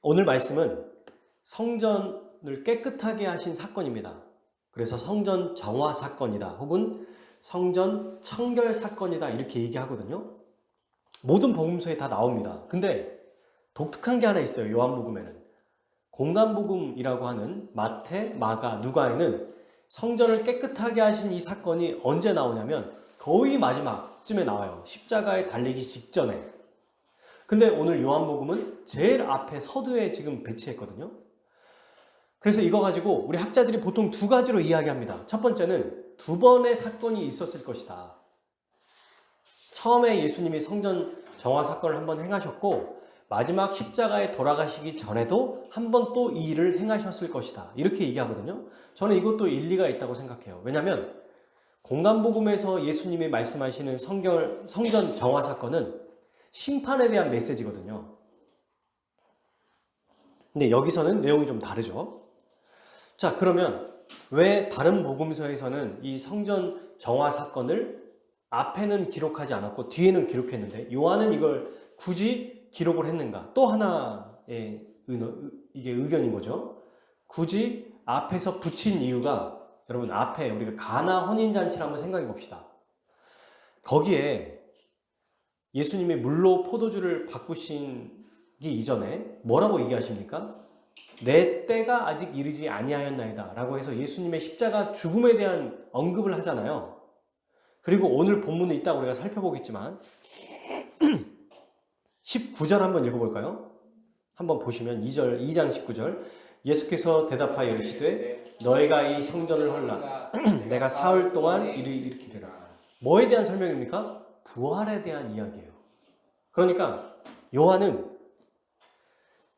오늘 말씀은 성전을 깨끗하게 하신 사건입니다. 그래서 성전 정화 사건이다 혹은 성전 청결 사건이다 이렇게 얘기하거든요. 모든 복음서에 다 나옵니다. 근데 독특한 게 하나 있어요. 요한복음에는 공간복음이라고 하는 마태, 마가, 누가에는 성전을 깨끗하게 하신 이 사건이 언제 나오냐면 거의 마지막쯤에 나와요. 십자가에 달리기 직전에. 근데 오늘 요한복음은 제일 앞에 서두에 지금 배치했거든요. 그래서 이거 가지고 우리 학자들이 보통 두 가지로 이야기합니다. 첫 번째는 두 번의 사건이 있었을 것이다. 처음에 예수님이 성전 정화 사건을 한번 행하셨고 마지막 십자가에 돌아가시기 전에도 한 번 또 이 일을 행하셨을 것이다. 이렇게 얘기하거든요. 저는 이것도 일리가 있다고 생각해요. 왜냐하면 공간복음에서 예수님이 말씀하시는 성전 정화 사건은 심판에 대한 메시지거든요. 근데 여기서는 내용이 좀 다르죠. 자, 그러면 왜 다른 복음서에서는 이 성전 정화 사건을 앞에는 기록하지 않았고 뒤에는 기록했는데 요한은 이걸 굳이 기록을 했는가? 또 하나의 이게 의견인 거죠. 굳이 앞에서 붙인 이유가 여러분 앞에 우리가 가나 혼인잔치를 한번 생각해 봅시다. 거기에 예수님이 물로 포도주를 바꾸시기 이전에 뭐라고 얘기하십니까? 내 때가 아직 이르지 아니하였나이다 라고 해서 예수님의 십자가 죽음에 대한 언급을 하잖아요. 그리고 오늘 본문에 있다고 우리가 살펴보겠지만 19절 한번 읽어볼까요? 한번 보시면 2장 19절 예수께서 대답하여 이르시되 너희가 이 성전을 헐라 내가 사흘 동안 이를 일으키리라. 뭐에 대한 설명입니까? 부활에 대한 이야기예요. 그러니까 요한은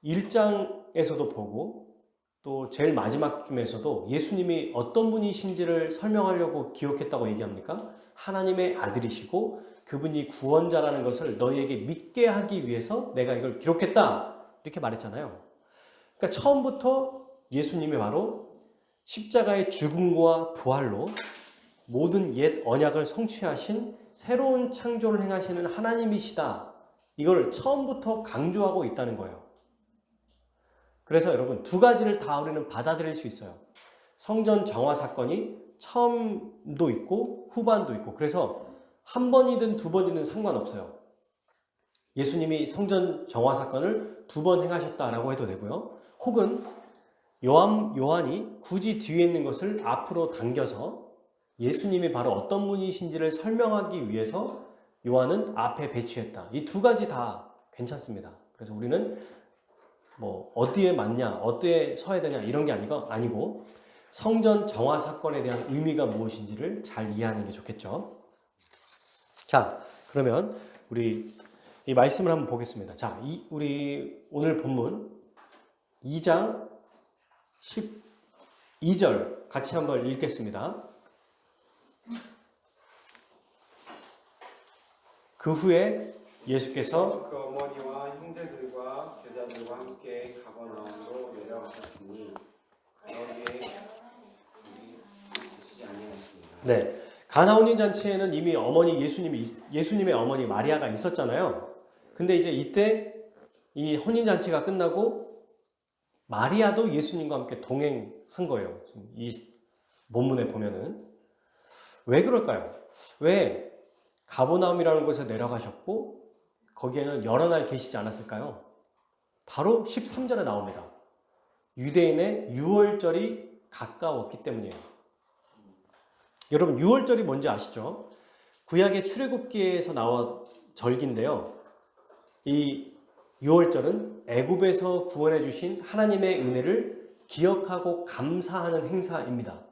1장에서도 보고 또 제일 마지막쯤에서도 예수님이 어떤 분이신지를 설명하려고 기록했다고 얘기합니까? 하나님의 아들이시고 그분이 구원자라는 것을 너희에게 믿게 하기 위해서 내가 이걸 기록했다 이렇게 말했잖아요. 그러니까 처음부터 예수님이 바로 십자가의 죽음과 부활로 모든 옛 언약을 성취하신 새로운 창조를 행하시는 하나님이시다. 이걸 처음부터 강조하고 있다는 거예요. 그래서 여러분 두 가지를 다 우리는 받아들일 수 있어요. 성전 정화 사건이 처음도 있고 후반도 있고 그래서 한 번이든 두 번이든 상관없어요. 예수님이 성전 정화 사건을 두 번 행하셨다라고 해도 되고요. 혹은 요한이 굳이 뒤에 있는 것을 앞으로 당겨서 예수님이 바로 어떤 분이신지를 설명하기 위해서 요한은 앞에 배치했다. 이 두 가지 다 괜찮습니다. 그래서 우리는 뭐 어디에 맞냐, 어디에 서야 되냐 이런 게 아니고 성전 정화 사건에 대한 의미가 무엇인지를 잘 이해하는 게 좋겠죠. 자, 그러면 우리 이 말씀을 한번 보겠습니다. 자, 우리 오늘 본문 2장 12절 같이 한번 읽겠습니다. 그 후에 예수께서 그 어머니와 형제들과 제자들과 함께 가버나움으로 내려가셨으니 거기에 계시지 아니하였습니다. 네, 가나 혼인잔치에는 이미 예수님의 어머니 마리아가 있었잖아요. 근데 이제 이때 이 혼인잔치가 끝나고 마리아도 예수님과 함께 동행한 거예요. 이 본문에 보면은 왜 그럴까요? 왜 가버나움이라는 곳에 내려가셨고 거기에는 여러 날 계시지 않았을까요? 바로 13절에 나옵니다. 유대인의 유월절이 가까웠기 때문이에요. 여러분 유월절이 뭔지 아시죠? 구약의 출애굽기에서 나온 절기인데요. 이 유월절은 애굽에서 구원해 주신 하나님의 은혜를 기억하고 감사하는 행사입니다.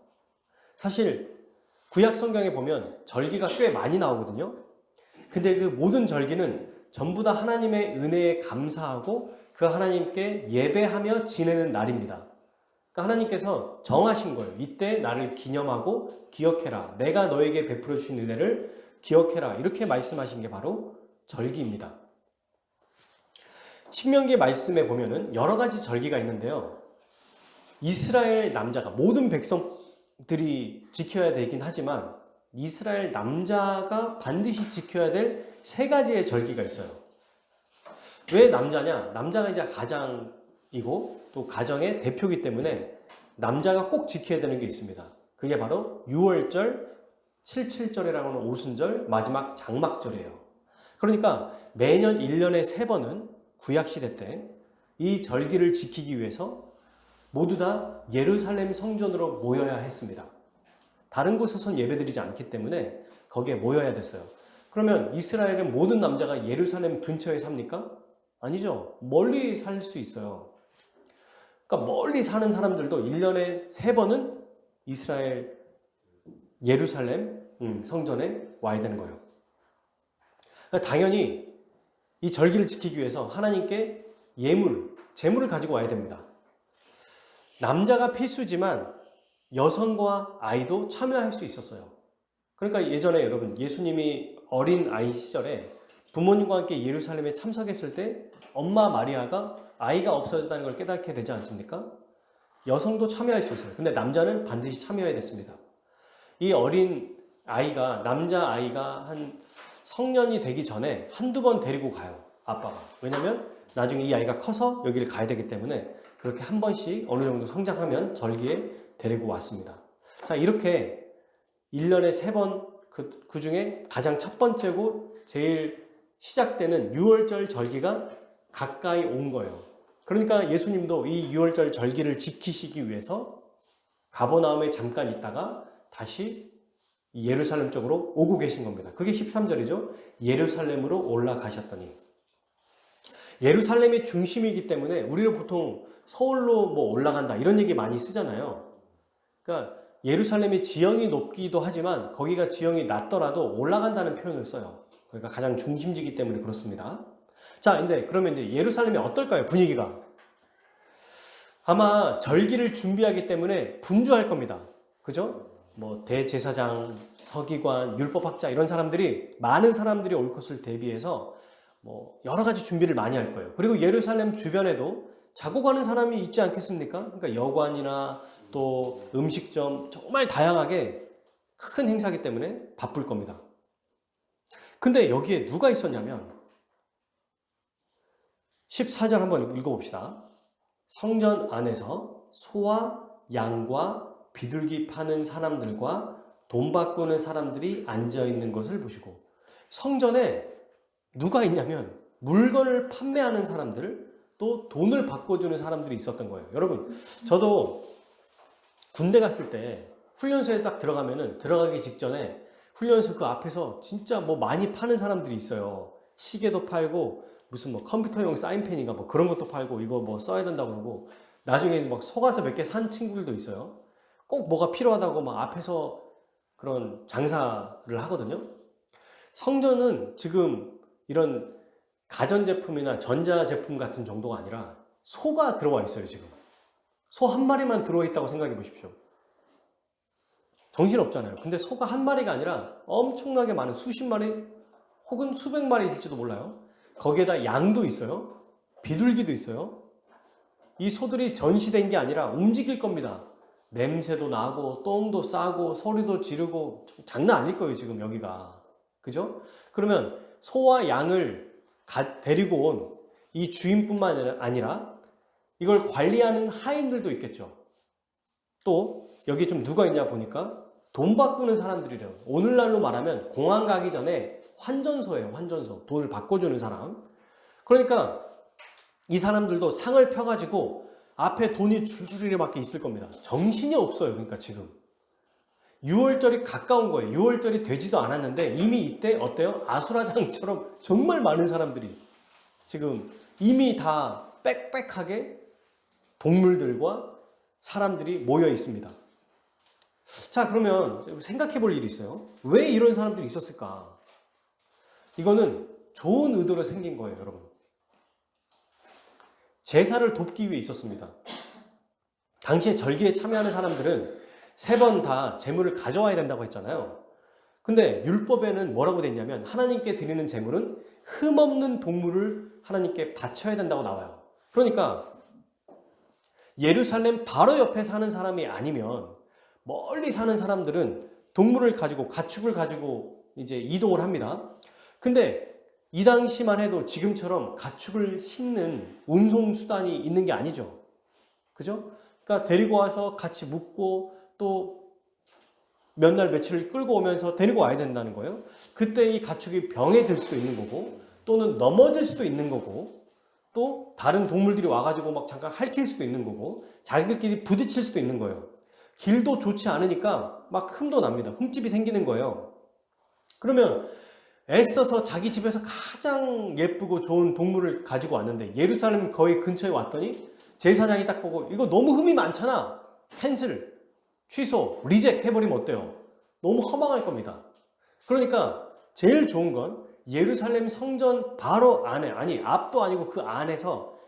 사실 구약 성경에 보면 절기가 꽤 많이 나오거든요. 근데 그 모든 절기는 전부 다 하나님의 은혜에 감사하고 그 하나님께 예배하며 지내는 날입니다. 그러니까 하나님께서 정하신 거예요. 이때 나를 기념하고 기억해라. 내가 너에게 베풀어 주신 은혜를 기억해라. 이렇게 말씀하신 게 바로 절기입니다. 신명기 말씀에 보면은 여러 가지 절기가 있는데요. 이스라엘 남자가 모든 백성들이 지켜야 되긴 하지만 이스라엘 남자가 반드시 지켜야 될 세 가지의 절기가 있어요. 왜 남자냐? 남자가 이제 가장 또 가정의 대표이기 때문에 남자가 꼭 지켜야 되는 게 있습니다. 그게 바로 유월절, 칠칠절이라고 하는 오순절, 마지막 장막절이에요. 그러니까 매년 1년에 3번은 구약시대 때 이 절기를 지키기 위해서 모두 다 예루살렘 성전으로 모여야 했습니다. 다른 곳에선 예배드리지 않기 때문에 거기에 모여야 됐어요. 그러면 이스라엘의 모든 남자가 예루살렘 근처에 삽니까? 아니죠. 멀리 살 수 있어요. 그러니까 멀리 사는 사람들도 1년에 3번은 이스라엘 예루살렘 성전에 와야 되는 거예요. 그러니까 당연히 이 절기를 지키기 위해서 하나님께 제물을 가지고 와야 됩니다. 남자가 필수지만 여성과 아이도 참여할 수 있었어요. 그러니까 예전에 여러분 예수님이 어린 아이 시절에 부모님과 함께 예루살렘에 참석했을 때 엄마 마리아가 아이가 없어졌다는 걸 깨닫게 되지 않습니까? 여성도 참여할 수 있어요. 근데 남자는 반드시 참여해야 됐습니다. 이 어린 아이가, 남자 아이가 한 성년이 되기 전에 한두 번 데리고 가요. 아빠가. 왜냐면 나중에 이 아이가 커서 여기를 가야 되기 때문에 그렇게 한 번씩 어느 정도 성장하면 절기에 데리고 왔습니다. 자, 이렇게 1년에 3번 그 중에 가장 첫 번째고 제일 시작되는 유월절 절기가 가까이 온 거예요. 그러니까 예수님도 이 유월절 절기를 지키시기 위해서 가버나움에 잠깐 있다가 다시 예루살렘 쪽으로 오고 계신 겁니다. 그게 13절이죠. 예루살렘으로 올라가셨더니. 예루살렘이 중심이기 때문에 우리는 보통 서울로 뭐 올라간다 이런 얘기 많이 쓰잖아요. 그러니까 예루살렘이 지형이 높기도 하지만 거기가 지형이 낮더라도 올라간다는 표현을 써요. 그러니까 가장 중심지기 때문에 그렇습니다. 자, 근데 그러면 이제 예루살렘이 어떨까요? 분위기가. 아마 절기를 준비하기 때문에 분주할 겁니다. 그죠? 뭐 대제사장, 서기관, 율법학자 이런 사람들이 많은 사람들이 올 것을 대비해서 뭐 여러 가지 준비를 많이 할 거예요. 그리고 예루살렘 주변에도 자고 가는 사람이 있지 않겠습니까? 그러니까 여관이나 또 음식점 정말 다양하게 큰 행사기 때문에 바쁠 겁니다. 근데 여기에 누가 있었냐면 14절 한번 읽어봅시다. 성전 안에서 소와 양과 비둘기 파는 사람들과 돈 바꾸는 사람들이 앉아있는 것을 보시고 성전에 누가 있냐면 물건을 판매하는 사람들 또 돈을 바꿔주는 사람들이 있었던 거예요. 여러분 저도 군대 갔을 때 훈련소에 딱 들어가기 직전에 훈련소 그 앞에서 진짜 뭐 많이 파는 사람들이 있어요. 시계도 팔고 무슨 뭐 컴퓨터용 사인펜인가 뭐 그런 것도 팔고 이거 뭐 써야 된다고 그러고 나중에 막 속아서 몇 개 산 친구들도 있어요. 꼭 뭐가 필요하다고 막 앞에서 그런 장사를 하거든요. 성전은 지금 이런 가전제품이나 전자제품 같은 정도가 아니라 소가 들어와 있어요. 지금 소 한 마리만 들어있다고 생각해 보십시오. 정신없잖아요. 근데 소가 한 마리가 아니라 엄청나게 많은 수십 마리 혹은 수백 마리일지도 몰라요. 거기에다 양도 있어요. 비둘기도 있어요. 이 소들이 전시된 게 아니라 움직일 겁니다. 냄새도 나고 똥도 싸고 소리도 지르고 장난 아닐 거예요. 지금 여기가. 그죠? 그러면 소와 양을 데리고 온 이 주인뿐만 아니라 이걸 관리하는 하인들도 있겠죠. 또 여기 좀 누가 있냐 보니까 돈 바꾸는 사람들이래요. 오늘날로 말하면 공항 가기 전에 환전소예요. 환전소. 돈을 바꿔주는 사람. 그러니까 이 사람들도 상을 펴가지고 앞에 돈이 줄줄이 밖에 있을 겁니다. 정신이 없어요. 그러니까 지금 6월절이 가까운 거예요. 6월절이 되지도 않았는데 이미 이때 어때요? 아수라장처럼 정말 많은 사람들이 지금 이미 다 빽빽하게 동물들과 사람들이 모여 있습니다. 자, 그러면 생각해 볼 일이 있어요. 왜 이런 사람들이 있었을까? 이거는 좋은 의도로 생긴 거예요, 여러분. 제사를 돕기 위해 있었습니다. 당시에 절기에 참여하는 사람들은 3번 다 제물을 가져와야 된다고 했잖아요. 근데 율법에는 뭐라고 돼 있냐면 하나님께 드리는 제물은 흠없는 동물을 하나님께 바쳐야 된다고 나와요. 그러니까 예루살렘 바로 옆에 사는 사람이 아니면 멀리 사는 사람들은 동물을 가지고 가축을 가지고 이제 이동을 합니다. 근데 이 당시만 해도 지금처럼 가축을 싣는 운송 수단이 있는 게 아니죠. 그죠? 그러니까 데리고 와서 같이 묵고 또 몇 날 며칠을 끌고 오면서 데리고 와야 된다는 거예요. 그때 이 가축이 병에 들 수도 있는 거고 또는 넘어질 수도 있는 거고 또 다른 동물들이 와가지고 막 잠깐 핥힐 수도 있는 거고 자기들끼리 부딪힐 수도 있는 거예요. 길도 좋지 않으니까 막 흠도 납니다. 흠집이 생기는 거예요. 그러면 애써서 자기 집에서 가장 예쁘고 좋은 동물을 가지고 왔는데 예루살렘 거의 근처에 왔더니 제사장이 딱 보고 이거 너무 흠이 많잖아. 캔슬, 취소, 리젝 해버리면 어때요? 너무 허망할 겁니다. 그러니까 제일 좋은 건 예루살렘 성전 바로 안에, 아니 앞도 아니고 그 안에서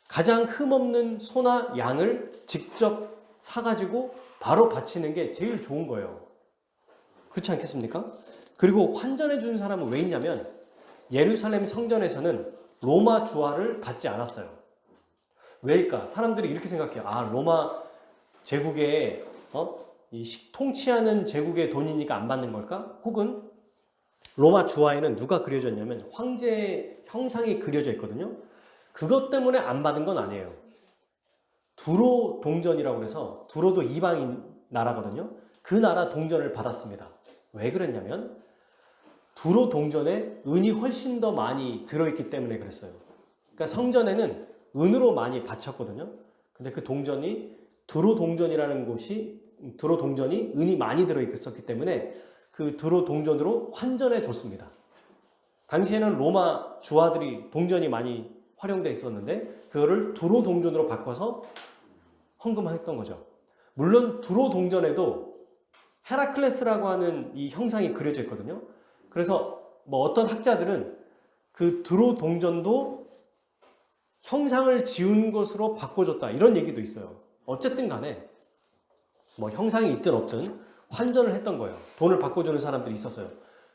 가장 흠없는 소나 양을 직접 사가지고 바로 바치는 게 제일 좋은 거예요. 그렇지 않겠습니까? 그리고 환전해 주는 사람은 왜 있냐면 예루살렘 성전에서는 로마 주화를 받지 않았어요. 왜일까? 사람들이 이렇게 생각해요. 아, 로마 제국의 통치하는 제국의 돈이니까 안 받는 걸까? 혹은 로마 주화에는 누가 그려졌냐면 황제의 형상이 그려져 있거든요. 그것 때문에 안 받은 건 아니에요. 두로 동전이라고 해서 두로도 이방인 나라거든요. 그 나라 동전을 받았습니다. 왜 그랬냐면 두로 동전에 은이 훨씬 더 많이 들어있기 때문에 그랬어요. 그러니까 성전에는 은으로 많이 바쳤거든요. 근데 그 동전이 두로 동전이라는 곳이 두로 동전이 은이 많이 들어있었기 때문에 그 두로 동전으로 환전해 줬습니다. 당시에는 로마 주화들이 동전이 많이 활용돼 있었는데 그거를 두로 동전으로 바꿔서 헌금했던 거죠. 물론 두로 동전에도 헤라클레스라고 하는 이 형상이 그려져 있거든요. 그래서 뭐 어떤 학자들은 그 두로 동전도 형상을 지운 것으로 바꿔줬다 이런 얘기도 있어요. 어쨌든 간에 뭐 형상이 있든 없든 환전을 했던 거예요. 돈을 바꿔주는 사람들이 있었어요.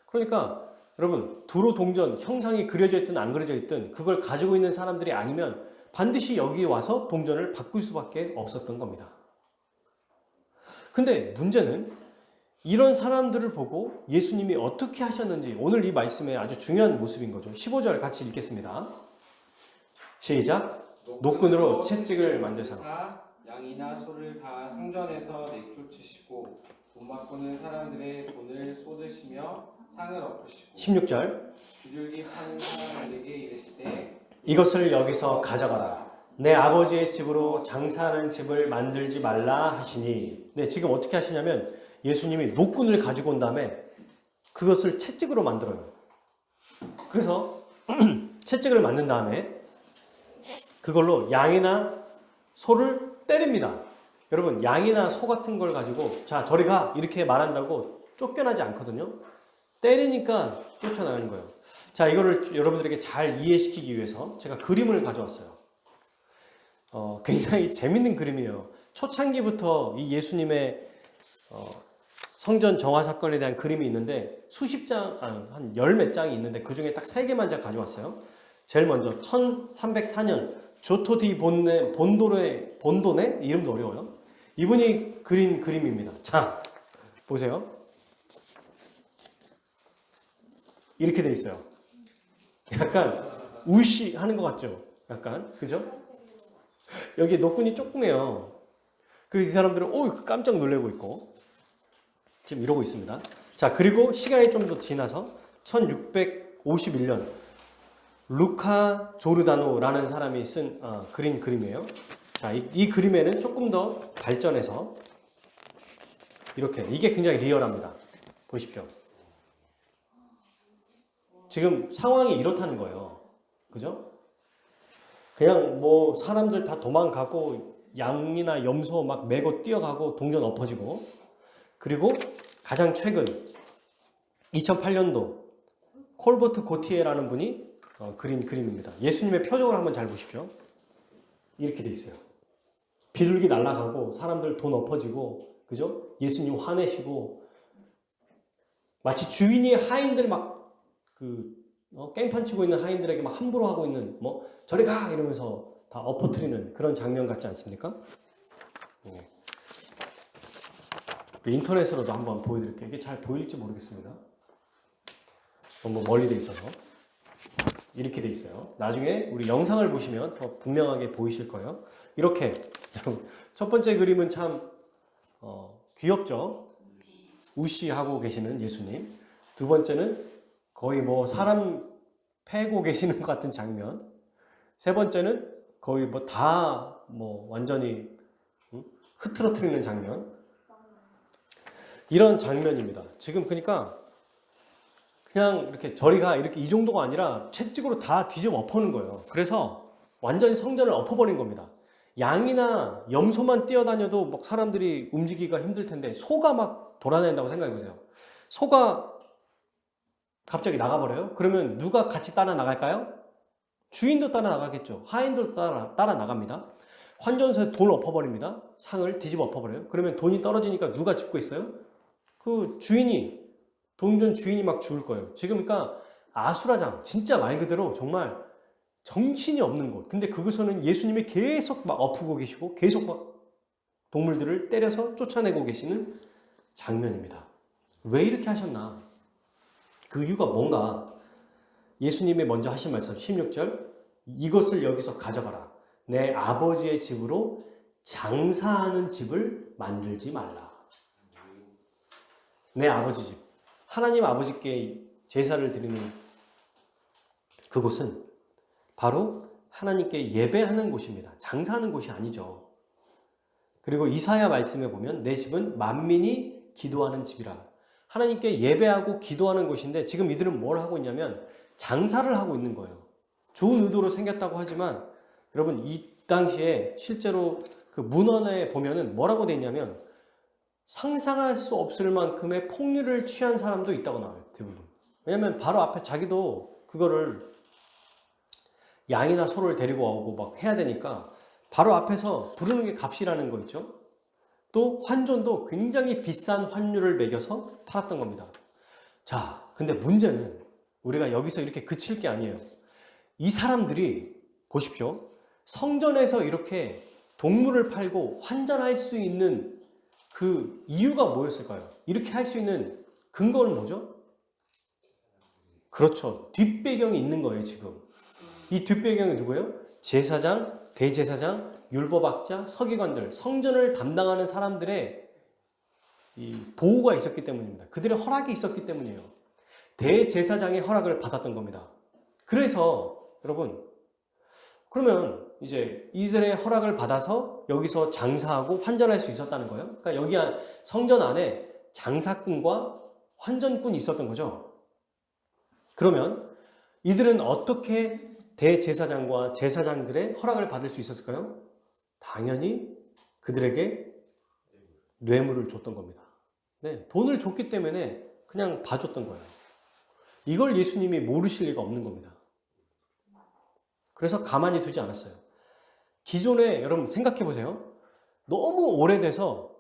그러니까 여러분 두로 동전 형상이 그려져 있든 안 그려져 있든 그걸 가지고 있는 사람들이 아니면 반드시 여기 와서 동전을 바꿀 수밖에 없었던 겁니다. 근데 문제는 이런 사람들을 보고 예수님이 어떻게 하셨는지 오늘 이 말씀의 아주 중요한 모습인 거죠. 15절 같이 읽겠습니다. 시작. 노끈으로 채찍을 만드사 양이나 소를 다 성전에서 내쫓으시고 돈 바꾸는 사람들의 돈을 쏟으시며 상을 엎으시고 16절. 비둘기 파는 사람들에게 이르시되 이것을 여기서 가져가라. 내 아버지의 집으로 장사하는 집을 만들지 말라 하시니. 네, 지금 어떻게 하시냐면 예수님이 노끈을 가지고 온 다음에 그것을 채찍으로 만들어요. 그래서 채찍을 만든 다음에 그걸로 양이나 소를 때립니다. 여러분 양이나 소 같은 걸 가지고 자 저리 가 이렇게 말한다고 쫓겨나지 않거든요. 때리니까 쫓아나는 거예요. 자 이거를 여러분들에게 잘 이해시키기 위해서 제가 그림을 가져왔어요. 굉장히 재밌는 그림이에요. 초창기부터 이 예수님의 성전 정화 사건에 대한 그림이 있는데 수십 장, 한 열 몇 장이 있는데 그 중에 딱 3개만 제가 가져왔어요. 제일 먼저 1304년 조토 디 본도네 이름도 어려워요. 이분이 그린 그림입니다. 자 보세요. 이렇게 돼 있어요. 약간 우시하는 것 같죠? 약간 그죠? 여기 노끈이 조그매요. 그래서 이 사람들은 깜짝 놀라고 있고 지금 이러고 있습니다. 자 그리고 시간이 좀 더 지나서 1651년 루카 조르다노라는 사람이 쓴 그린 그림이에요. 자, 이 그림에는 조금 더 발전해서 이렇게 이게 굉장히 리얼합니다. 보십시오. 지금 상황이 이렇다는 거예요. 그죠? 그냥 뭐 사람들 다 도망가고 양이나 염소 막 메고 뛰어가고 동전 엎어지고 그리고 가장 최근 2008년도 콜버트 고티에라는 분이 그린 그림입니다. 예수님의 표정을 한번 잘 보십시오. 이렇게 돼 있어요. 비둘기 날아가고 사람들 돈 엎어지고 그죠? 예수님 화내시고 마치 주인이 하인들 막 깽판 치고 있는 하인들에게 막 함부로 하고 있는 뭐 저리 가 이러면서 다 엎어뜨리는 그런 장면 같지 않습니까? 네. 인터넷으로도 한번 보여드릴게요. 이게 잘 보일지 모르겠습니다. 너무 멀리 돼 있어서. 이렇게 돼 있어요. 나중에 우리 영상을 보시면 더 분명하게 보이실 거예요. 이렇게 첫 번째 그림은 참 귀엽죠. 우시하고 계시는 예수님. 두 번째는 거의 뭐 사람 패고 계시는 것 같은 장면. 세 번째는 거의 뭐 다 뭐 완전히 흐트러뜨리는 장면. 이런 장면입니다. 지금 그러니까 그냥 이렇게 저리가 이렇게 이 정도가 아니라 채찍으로 다 뒤집어 엎어는 거예요. 그래서 완전히 성전을 엎어버린 겁니다. 양이나 염소만 뛰어다녀도 막 사람들이 움직이기가 힘들 텐데 소가 막 돌아다닌다고 생각해 보세요. 소가 갑자기 나가버려요? 그러면 누가 같이 따라 나갈까요? 주인도 따라 나가겠죠. 하인도 따라 나갑니다. 환전소에 돈을 엎어버립니다. 상을 뒤집어 엎어버려요. 그러면 돈이 떨어지니까 누가 짚고 있어요? 그 주인이, 동전 주인이 막 죽을 거예요. 지금 그러니까 아수라장, 진짜 말 그대로 정말 정신이 없는 곳. 근데 그곳에는 예수님이 계속 막 엎고 계시고 계속 막 동물들을 때려서 쫓아내고 계시는 장면입니다. 왜 이렇게 하셨나? 그 이유가 뭔가? 예수님이 먼저 하신 말씀 16절, 이것을 여기서 가져가라. 내 아버지의 집으로 장사하는 집을 만들지 말라. 내 아버지 집, 하나님 아버지께 제사를 드리는 그곳은 바로 하나님께 예배하는 곳입니다. 장사하는 곳이 아니죠. 그리고 이사야 말씀에 보면 내 집은 만민이 기도하는 집이라. 하나님께 예배하고 기도하는 곳인데 지금 이들은 뭘 하고 있냐면 장사를 하고 있는 거예요. 좋은 의도로 생겼다고 하지만 여러분 이 당시에 실제로 그 문헌에 보면은 뭐라고 돼 있냐면 상상할 수 없을 만큼의 폭리를 취한 사람도 있다고 나와요. 대부분. 왜냐면 바로 앞에 자기도 그거를 양이나 소를 데리고 오고 막 해야 되니까 바로 앞에서 부르는 게 값이라는 거 있죠. 또 환전도 굉장히 비싼 환율을 매겨서 팔았던 겁니다. 자, 근데 문제는 우리가 여기서 이렇게 그칠 게 아니에요. 이 사람들이 보십시오. 성전에서 이렇게 동물을 팔고 환전할 수 있는 그 이유가 뭐였을까요? 이렇게 할 수 있는 근거는 뭐죠? 그렇죠. 뒷배경이 있는 거예요, 지금. 이 뒷배경이 누구예요? 제사장, 대제사장, 율법학자, 서기관들, 성전을 담당하는 사람들의 이 보호가 있었기 때문입니다. 그들의 허락이 있었기 때문이에요. 대제사장의 허락을 받았던 겁니다. 그래서 여러분, 그러면 이제 이들의 허락을 받아서 여기서 장사하고 환전할 수 있었다는 거예요. 그러니까 여기 성전 안에 장사꾼과 환전꾼이 있었던 거죠. 그러면 이들은 어떻게 대제사장과 제사장들의 허락을 받을 수 있었을까요? 당연히 그들에게 뇌물을 줬던 겁니다. 네, 돈을 줬기 때문에 그냥 봐줬던 거예요. 이걸 예수님이 모르실 리가 없는 겁니다. 그래서 가만히 두지 않았어요. 기존에 여러분 생각해 보세요. 너무 오래돼서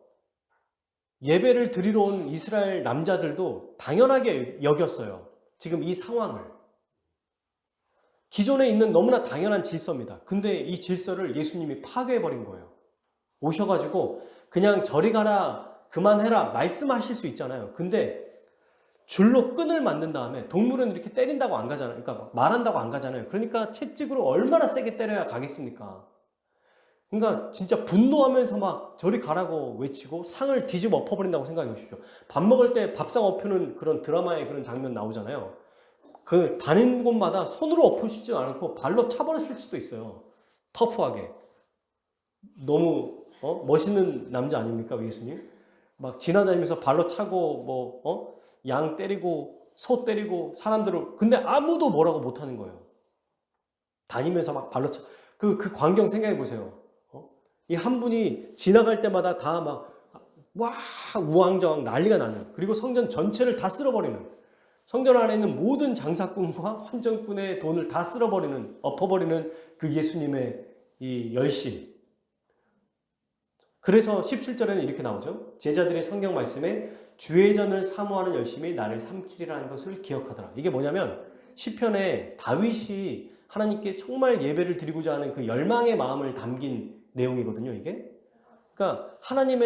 예배를 드리러 온 이스라엘 남자들도 당연하게 여겼어요. 지금 이 상황을. 기존에 있는 너무나 당연한 질서입니다. 근데 이 질서를 예수님이 파괴해버린 거예요. 오셔가지고 그냥 저리 가라, 그만해라 말씀하실 수 있잖아요. 근데 줄로 끈을 만든 다음에 동물은 이렇게 때린다고 안 가잖아요. 그러니까 말한다고 안 가잖아요. 그러니까 채찍으로 얼마나 세게 때려야 가겠습니까? 그러니까 진짜 분노하면서 막 저리 가라고 외치고 상을 뒤집어 엎어버린다고 생각해 보십시오. 밥 먹을 때 밥상 엎는 그런 드라마의 그런 장면 나오잖아요. 그 다니는 곳마다 손으로 엎으시지 않고 발로 차버렸을 수도 있어요. 터프하게. 너무 멋있는 남자 아닙니까, 예수님? 막 지나다니면서 발로 차고 양 때리고 소 때리고 사람들을 근데 아무도 뭐라고 못하는 거예요. 다니면서 막 발로 그 광경 생각해 보세요. 이 한 분이 지나갈 때마다 다 막 와 우왕좌왕 난리가 나는, 그리고 성전 전체를 다 쓸어버리는, 성전 안에 있는 모든 장사꾼과 환전꾼의 돈을 다 쓸어버리는, 엎어버리는 그 예수님의 이 열심. 그래서 17절에는 이렇게 나오죠. 제자들이 성경 말씀에 주의 전을 사모하는 열심이 나를 삼키리라는 것을 기억하더라. 이게 뭐냐면 시편에 다윗이 하나님께 정말 예배를 드리고자 하는 그 열망의 마음을 담긴 내용이거든요, 이게. 그러니까 하나님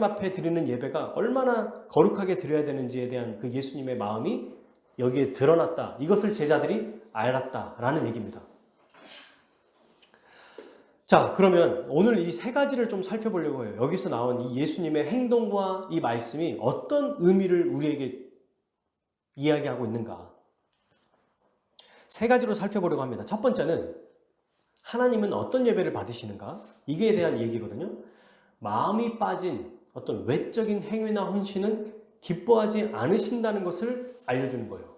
앞에 드리는 예배가 얼마나 거룩하게 드려야 되는지에 대한 그 예수님의 마음이 여기에 드러났다. 이것을 제자들이 알았다라는 얘기입니다. 자, 그러면 오늘 이 세 가지를 좀 살펴보려고 해요. 여기서 나온 이 예수님의 행동과 이 말씀이 어떤 의미를 우리에게 이야기하고 있는가. 세 가지로 살펴보려고 합니다. 첫 번째는 하나님은 어떤 예배를 받으시는가? 이게 대한 얘기거든요. 마음이 빠진 어떤 외적인 행위나 헌신은 기뻐하지 않으신다는 것을 알려주는 거예요.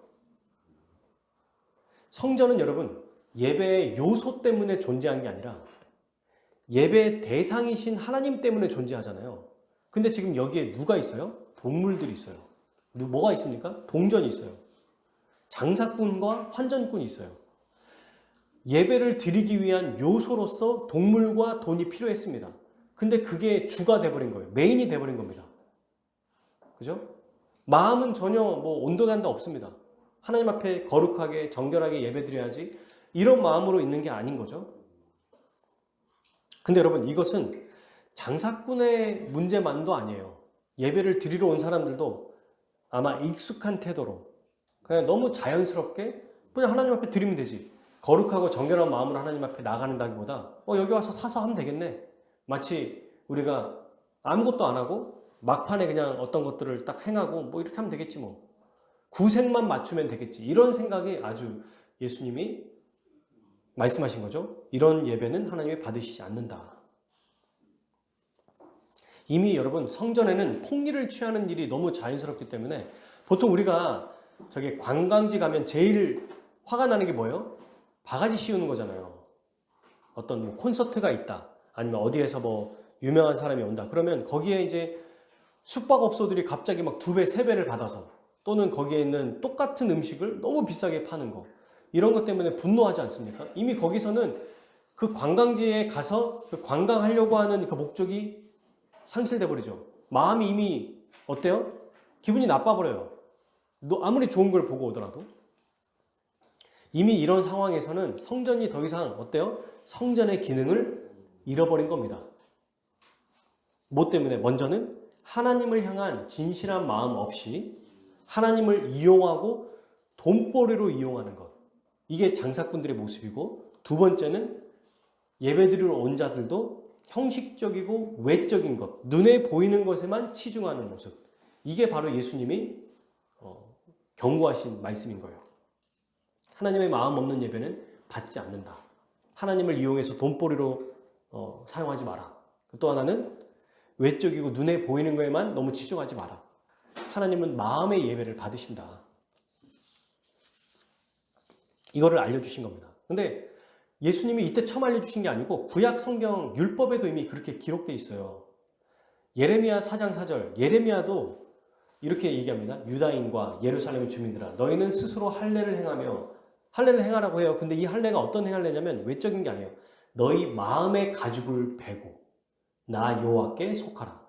성전은 여러분 예배의 요소 때문에 존재한 게 아니라 예배의 대상이신 하나님 때문에 존재하잖아요. 근데 지금 여기에 누가 있어요? 동물들이 있어요. 뭐가 있습니까? 동전이 있어요. 장사꾼과 환전꾼이 있어요. 예배를 드리기 위한 요소로서 동물과 돈이 필요했습니다. 근데 그게 주가 돼버린 거예요. 메인이 돼버린 겁니다. 그죠? 마음은 전혀 온도간도 없습니다. 하나님 앞에 거룩하게 정결하게 예배드려야지 이런 마음으로 있는 게 아닌 거죠. 근데 여러분 이것은 장사꾼의 문제만도 아니에요. 예배를 드리러 온 사람들도 아마 익숙한 태도로 그냥 너무 자연스럽게 그냥 하나님 앞에 드리면 되지. 거룩하고 정결한 마음으로 하나님 앞에 나가는다기보다 여기 와서 사서 하면 되겠네. 마치 우리가 아무것도 안 하고 막판에 그냥 어떤 것들을 딱 행하고 이렇게 하면 되겠지 뭐. 구색만 맞추면 되겠지. 이런 생각이 아주 예수님이 말씀하신 거죠. 이런 예배는 하나님이 받으시지 않는다. 이미 여러분 성전에는 폭리를 취하는 일이 너무 자연스럽기 때문에 보통 우리가 저기 관광지 가면 제일 화가 나는 게 뭐예요? 바가지 씌우는 거잖아요. 어떤 콘서트가 있다. 아니면 어디에서 유명한 사람이 온다. 그러면 거기에 이제 숙박업소들이 갑자기 막 2배, 3배를 받아서 또는 거기에 있는 똑같은 음식을 너무 비싸게 파는 거. 이런 것 때문에 분노하지 않습니까? 이미 거기서는 그 관광지에 가서 그 관광하려고 하는 그 목적이 상실돼 버리죠. 마음이 이미 어때요? 기분이 나빠버려요. 아무리 좋은 걸 보고 오더라도. 이미 이런 상황에서는 성전이 더 이상 어때요? 성전의 기능을 잃어버린 겁니다. 뭐 때문에? 먼저는 하나님을 향한 진실한 마음 없이 하나님을 이용하고 돈벌이로 이용하는 것. 이게 장사꾼들의 모습이고, 두 번째는 예배드리러 온 자들도 형식적이고 외적인 것, 눈에 보이는 것에만 치중하는 모습. 이게 바로 예수님이 경고하신 말씀인 거예요. 하나님의 마음 없는 예배는 받지 않는다. 하나님을 이용해서 돈벌이로 사용하지 마라. 또 하나는 외적이고 눈에 보이는 것에만 너무 치중하지 마라. 하나님은 마음의 예배를 받으신다. 이거를 알려주신 겁니다. 근데 예수님이 이때 처음 알려주신 게 아니고 구약 성경 율법에도 이미 그렇게 기록되어 있어요. 예레미야 4장 4절, 예레미야도 이렇게 얘기합니다. 유다인과 예루살렘의 주민들아, 너희는 스스로 할례를 행하며, 할례를 행하라고 해요. 근데 이 할례가 어떤 할례냐면 외적인 게 아니에요. 너희 마음의 가죽을 베고 나 여호와께 속하라.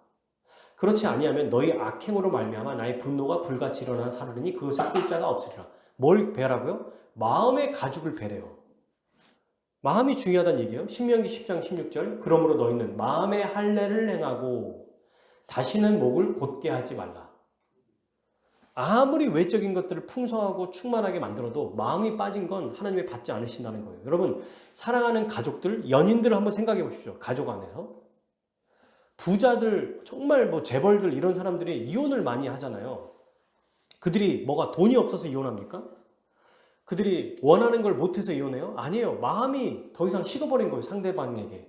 그렇지 아니하면 너희 악행으로 말미암아 나의 분노가 불같이 일어나 사르르니 그것을 끌 자가 없으리라. 뭘 베라고요? 마음의 가죽을 베래요. 마음이 중요하다는 얘기예요. 신명기 10장 16절. 그러므로 너희는 마음의 할례를 행하고 다시는 목을 곧게 하지 말라. 아무리 외적인 것들을 풍성하고 충만하게 만들어도 마음이 빠진 건 하나님이 받지 않으신다는 거예요. 여러분, 사랑하는 가족들, 연인들을 한번 생각해 보십시오. 가족 안에서. 부자들, 정말 재벌들 이런 사람들이 이혼을 많이 하잖아요. 그들이 돈이 없어서 이혼합니까? 그들이 원하는 걸 못해서 이혼해요? 아니에요. 마음이 더 이상 식어버린 거예요. 상대방에게.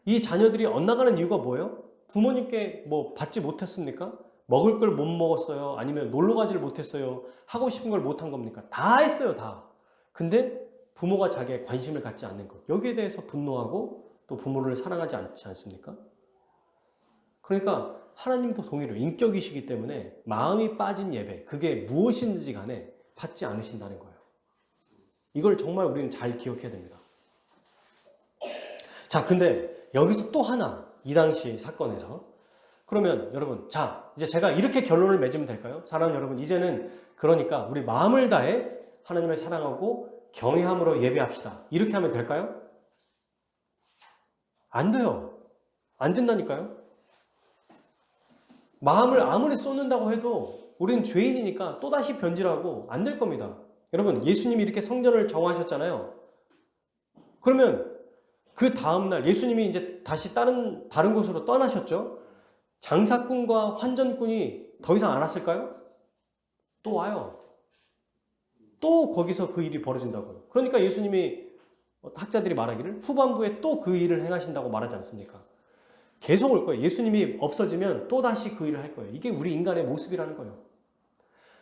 이 자녀들이 엇나가는 이유가 뭐예요? 부모님께 받지 못했습니까? 먹을 걸 못 먹었어요? 아니면 놀러 가지를 못했어요? 하고 싶은 걸 못한 겁니까? 다 했어요. 다. 근데 부모가 자기의 관심을 갖지 않는 것. 여기에 대해서 분노하고 또 부모를 사랑하지 않지 않습니까? 그러니까 하나님도 동일해요. 인격이시기 때문에 마음이 빠진 예배, 그게 무엇인지 간에 받지 않으신다는 거예요. 이걸 정말 우리는 잘 기억해야 됩니다. 자, 근데 여기서 또 하나, 이 당시 사건에서. 그러면 여러분, 자, 이제 제가 이렇게 결론을 맺으면 될까요? 사랑하는 여러분, 이제는 그러니까 우리 마음을 다해 하나님을 사랑하고 경외함으로 예배합시다. 이렇게 하면 될까요? 안 돼요. 안 된다니까요. 마음을 아무리 쏟는다고 해도 우리는 죄인이니까 또다시 변질하고 안 될 겁니다. 여러분, 예수님이 이렇게 성전을 정하셨잖아요. 그러면 그 다음날 예수님이 이제 다시 다른 곳으로 떠나셨죠. 장사꾼과 환전꾼이 더 이상 안 왔을까요? 또 와요. 또 거기서 그 일이 벌어진다고요. 그러니까 예수님이 학자들이 말하기를 후반부에 또 그 일을 행하신다고 말하지 않습니까? 계속 올 거예요. 예수님이 없어지면 또 다시 그 일을 할 거예요. 이게 우리 인간의 모습이라는 거예요.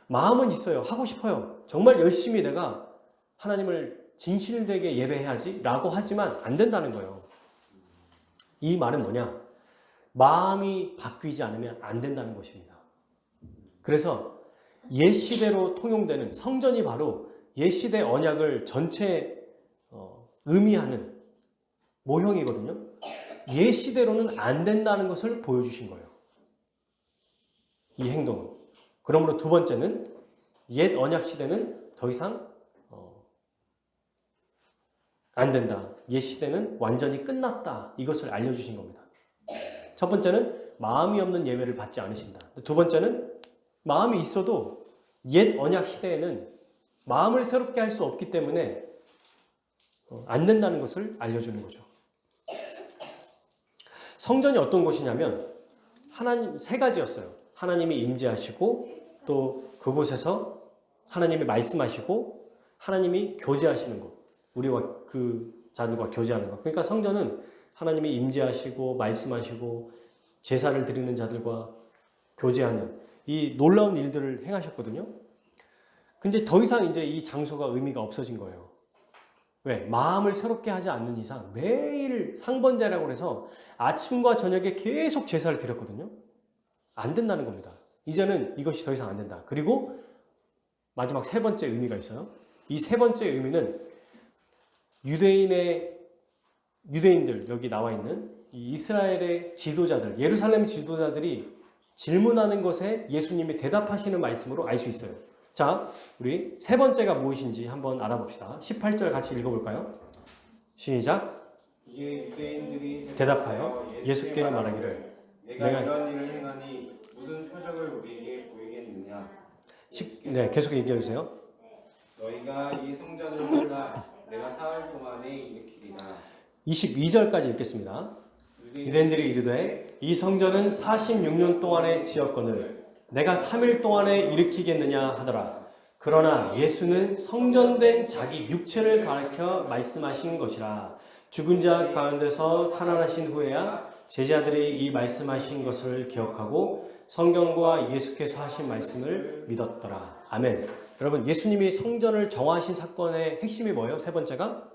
마음은 있어요. 하고 싶어요. 정말 열심히 내가 하나님을 진실되게 예배해야지 라고 하지만 안 된다는 거예요. 이 말은 뭐냐? 마음이 바뀌지 않으면 안 된다는 것입니다. 그래서 옛시대로 통용되는 성전이 바로 옛시대 언약을 전체 의미하는 모형이거든요. 옛시대로는 안 된다는 것을 보여주신 거예요. 이 행동은. 그러므로 두 번째는 옛 언약 시대는 더 이상 안 된다. 옛 시대는 완전히 끝났다. 이것을 알려주신 겁니다. 첫 번째는 마음이 없는 예배를 받지 않으신다. 두 번째는 마음이 있어도 옛 언약 시대에는 마음을 새롭게 할 수 없기 때문에 안 된다는 것을 알려주는 거죠. 성전이 어떤 곳이냐면 하나님 세 가지였어요. 하나님이 임재하시고 또 그곳에서 하나님이 말씀하시고 하나님이 교제하시는 곳. 우리와 그 자들과 교제하는 것. 그러니까 성전은 하나님이 임재하시고 말씀하시고 제사를 드리는 자들과 교제하는 이 놀라운 일들을 행하셨거든요. 근데 더 이상 이제 이 장소가 의미가 없어진 거예요. 왜? 마음을 새롭게 하지 않는 이상 매일 상번제라고 해서 아침과 저녁에 계속 제사를 드렸거든요. 안 된다는 겁니다. 이제는 이것이 더 이상 안 된다. 그리고 마지막 세 번째 의미가 있어요. 이 세 번째 의미는 유대인들 여기 나와 있는 이 이스라엘의 지도자들, 예루살렘 지도자들이 질문하는 것에 예수님이 대답하시는 말씀으로 알 수 있어요. 자, 우리 세 번째가 무엇인지 한번 알아봅시다. 18절 같이 읽어볼까요? 시작. 이에 유대인들이 대답하여 예수께 말하기를 내가 이런 일을 행하니 무슨 표적을 우리에게 보이겠느냐? 네, 계속 얘기해 주세요. 너희가 이 성전을 홀라 내가 사흘 동안에 일으키리라. 22절까지 읽겠습니다. 유대인들이 이르되 이 성전은 46년 동안에 지었거늘 내가 3일 동안에 일으키겠느냐 하더라. 그러나 예수는 성전된 자기 육체를 가리켜 말씀하신 것이라. 죽은 자 가운데서 살아나신 후에야 제자들이 이 말씀하신 것을 기억하고 성경과 예수께서 하신 말씀을 믿었더라. 아멘. 여러분, 예수님이 성전을 정하신 사건의 핵심이 뭐예요? 세 번째가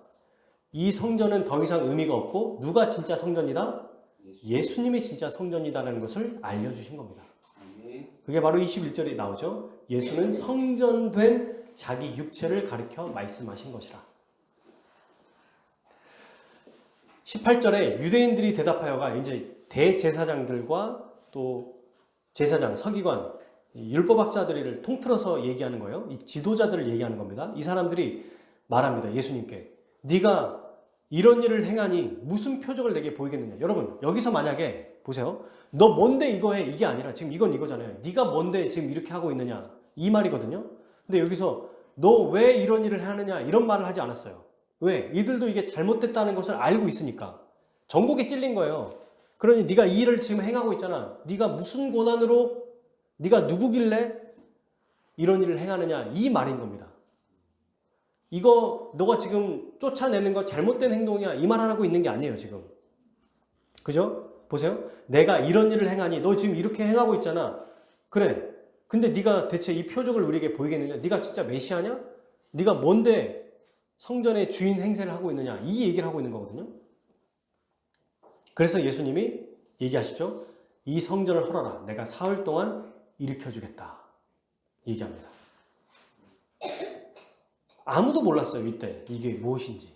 이 성전은 더 이상 의미가 없고 누가 진짜 성전이다? 예수님이 진짜 성전이다라는 것을 알려주신 겁니다. 그게 바로 21절에 나오죠. 예수는 성전된 자기 육체를 가리켜 말씀하신 것이라. 18절에 유대인들이 대답하여가 이제 대제사장들과 또 제사장, 서기관, 율법학자들을 통틀어서 얘기하는 거예요. 이 지도자들을 얘기하는 겁니다. 이 사람들이 말합니다. 예수님께. 네가 이런 일을 행하니 무슨 표적을 내게 보이겠느냐. 여러분, 여기서 만약에 보세요. 너 뭔데 이거 해? 이게 아니라 지금 이건 이거잖아요. 네가 뭔데 지금 이렇게 하고 있느냐. 이 말이거든요. 근데 여기서 너 왜 이런 일을 하느냐 이런 말을 하지 않았어요. 왜? 이들도 이게 잘못됐다는 것을 알고 있으니까. 전곡에 찔린 거예요. 그러니 네가 이 일을 지금 행하고 있잖아. 네가 무슨 고난으로 네가 누구길래 이런 일을 행하느냐 이 말인 겁니다. 이거 너가 지금 쫓아내는 거 잘못된 행동이야 이 말 하고 있는 게 아니에요 지금. 그죠? 보세요. 내가 이런 일을 행하니 너 지금 이렇게 행하고 있잖아. 그래. 근데 네가 대체 이 표적을 우리에게 보이겠느냐? 네가 진짜 메시아냐? 네가 뭔데 성전의 주인 행세를 하고 있느냐? 이 얘기를 하고 있는 거거든요. 그래서 예수님이 얘기하시죠. 이 성전을 헐어라. 내가 사흘 동안 일으켜주겠다. 얘기합니다. 아무도 몰랐어요. 이때 이게 무엇인지.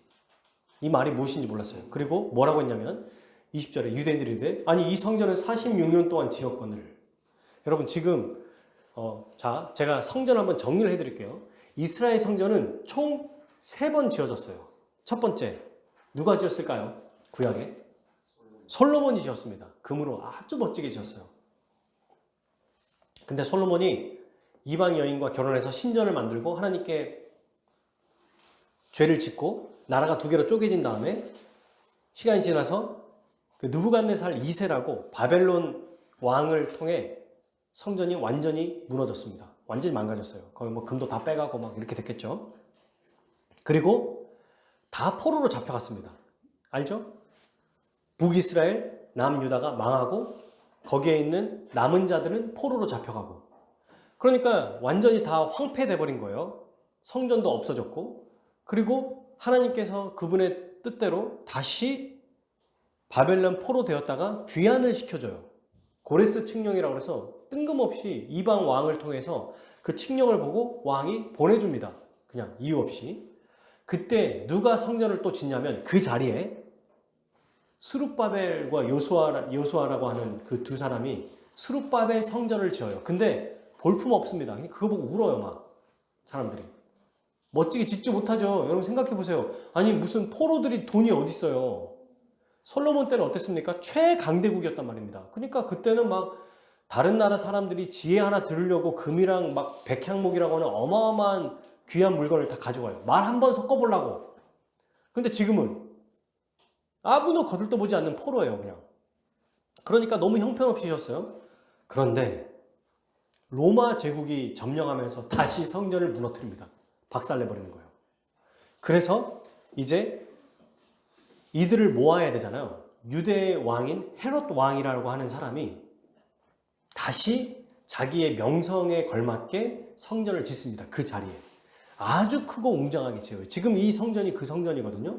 이 말이 무엇인지 몰랐어요. 그리고 뭐라고 했냐면 20절에 유대인들이 이르되 아니 이 성전은 46년 동안 지었거늘. 여러분 지금 자 제가 성전 한번 정리를 해드릴게요. 이스라엘 성전은 총 3번 지어졌어요. 첫 번째 누가 지었을까요? 구약에 솔로몬이 지었습니다. 금으로 아주 멋지게 지었어요. 근데 솔로몬이 이방 여인과 결혼해서 신전을 만들고 하나님께 죄를 짓고 나라가 두 개로 쪼개진 다음에 시간이 지나서 그 느부갓네살 2세라고 바벨론 왕을 통해 성전이 완전히 무너졌습니다. 완전히 망가졌어요. 거의 뭐 금도 다 빼가고 막 이렇게 됐겠죠. 그리고 다 포로로 잡혀갔습니다. 알죠? 북이스라엘, 남유다가 망하고 거기에 있는 남은 자들은 포로로 잡혀가고, 그러니까 완전히 다 황폐돼 버린 거예요. 성전도 없어졌고, 그리고 하나님께서 그분의 뜻대로 다시 바벨론 포로 되었다가 귀환을 시켜줘요. 고레스 칙령이라고 해서 뜬금없이 이방 왕을 통해서 그 칙령을 보고 왕이 보내줍니다. 그냥 이유 없이. 그때 누가 성전을 또 짓냐면 그 자리에 스룹바벨과 요수아라고 하는 그 두 사람이 스룹바벨 성전을 지어요. 근데 볼품 없습니다. 그거 보고 울어요, 막 사람들이. 멋지게 짓지 못하죠. 여러분 생각해 보세요. 아니 무슨 포로들이 돈이 어디 있어요. 솔로몬 때는 어땠습니까? 최강대국이었단 말입니다. 그러니까 그때는 막 다른 나라 사람들이 지혜 하나 들으려고 금이랑 막 백향목이라고 하는 어마어마한 귀한 물건을 다 가져와요. 말 한 번 섞어보려고. 근데 지금은 아무도 거들떠보지 않는 포로예요, 그냥. 그러니까 너무 형편없이 셨어요. 그런데 로마 제국이 점령하면서 다시 성전을 무너뜨립니다. 박살내버리는 거예요. 그래서 이제 이들을 모아야 되잖아요. 유대의 왕인 헤롯 왕이라고 하는 사람이 다시 자기의 명성에 걸맞게 성전을 짓습니다. 그 자리에. 아주 크고 웅장하게 지어요. 지금 이 성전이 그 성전이거든요.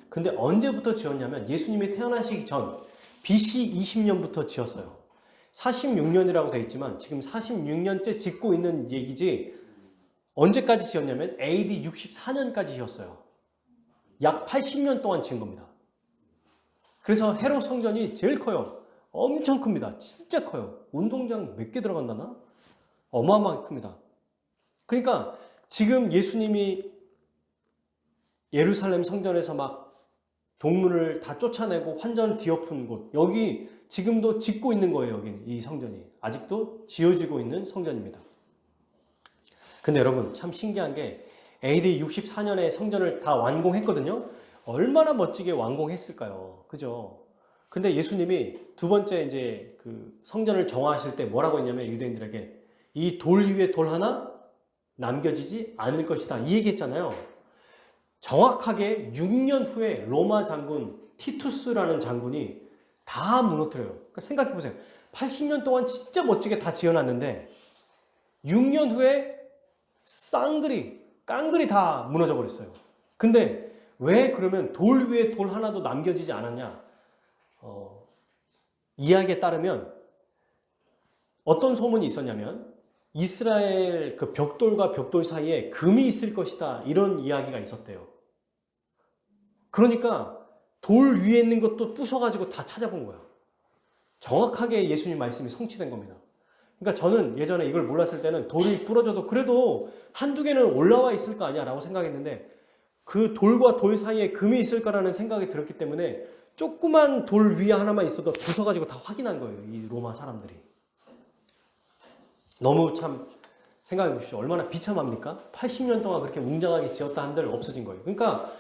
근데 언제부터 지었냐면 예수님이 태어나시기 전 BC 20년부터 지었어요. 46년이라고 되어 있지만 지금 46년째 짓고 있는 얘기지, 언제까지 지었냐면 AD 64년까지 지었어요. 약 80년 동안 지은 겁니다. 그래서 헤롯 성전이 제일 커요. 엄청 큽니다. 진짜 커요. 운동장 몇 개 들어간다나? 어마어마하게 큽니다. 그러니까 지금 예수님이 예루살렘 성전에서 막 동물을 다 쫓아내고 환전을 뒤엎은 곳, 여기 지금도 짓고 있는 거예요. 여기는 이 성전이 아직도 지어지고 있는 성전입니다. 근데 여러분 참 신기한 게 AD 64년에 성전을 다 완공했거든요. 얼마나 멋지게 완공했을까요? 그죠? 근데 예수님이 두 번째 이제 그 성전을 정화하실 때 뭐라고 했냐면 유대인들에게 이 돌 위에 돌 하나 남겨지지 않을 것이다, 이 얘기했잖아요. 정확하게 6년 후에 로마 장군 티투스라는 장군이 다 무너뜨려요. 그러니까 생각해 보세요. 80년 동안 진짜 멋지게 다 지어놨는데 6년 후에 깡그리 다 무너져 버렸어요. 근데 왜 그러면 돌 위에 돌 하나도 남겨지지 않았냐? 이야기에 따르면 어떤 소문이 있었냐면 이스라엘 그 벽돌과 벽돌 사이에 금이 있을 것이다, 이런 이야기가 있었대요. 그러니까 돌 위에 있는 것도 부숴가지고 다 찾아본 거야. 정확하게 예수님 말씀이 성취된 겁니다. 그러니까 저는 예전에 이걸 몰랐을 때는 돌이 부러져도 그래도 한두 개는 올라와 있을 거 아니야 라고 생각했는데, 그 돌과 돌 사이에 금이 있을 거라는 생각이 들었기 때문에 조그만 돌 위에 하나만 있어도 부숴가지고 다 확인한 거예요, 이 로마 사람들이. 너무 참 생각해 보십시오. 얼마나 비참합니까? 80년 동안 그렇게 웅장하게 지었다 한들 없어진 거예요. 그러니까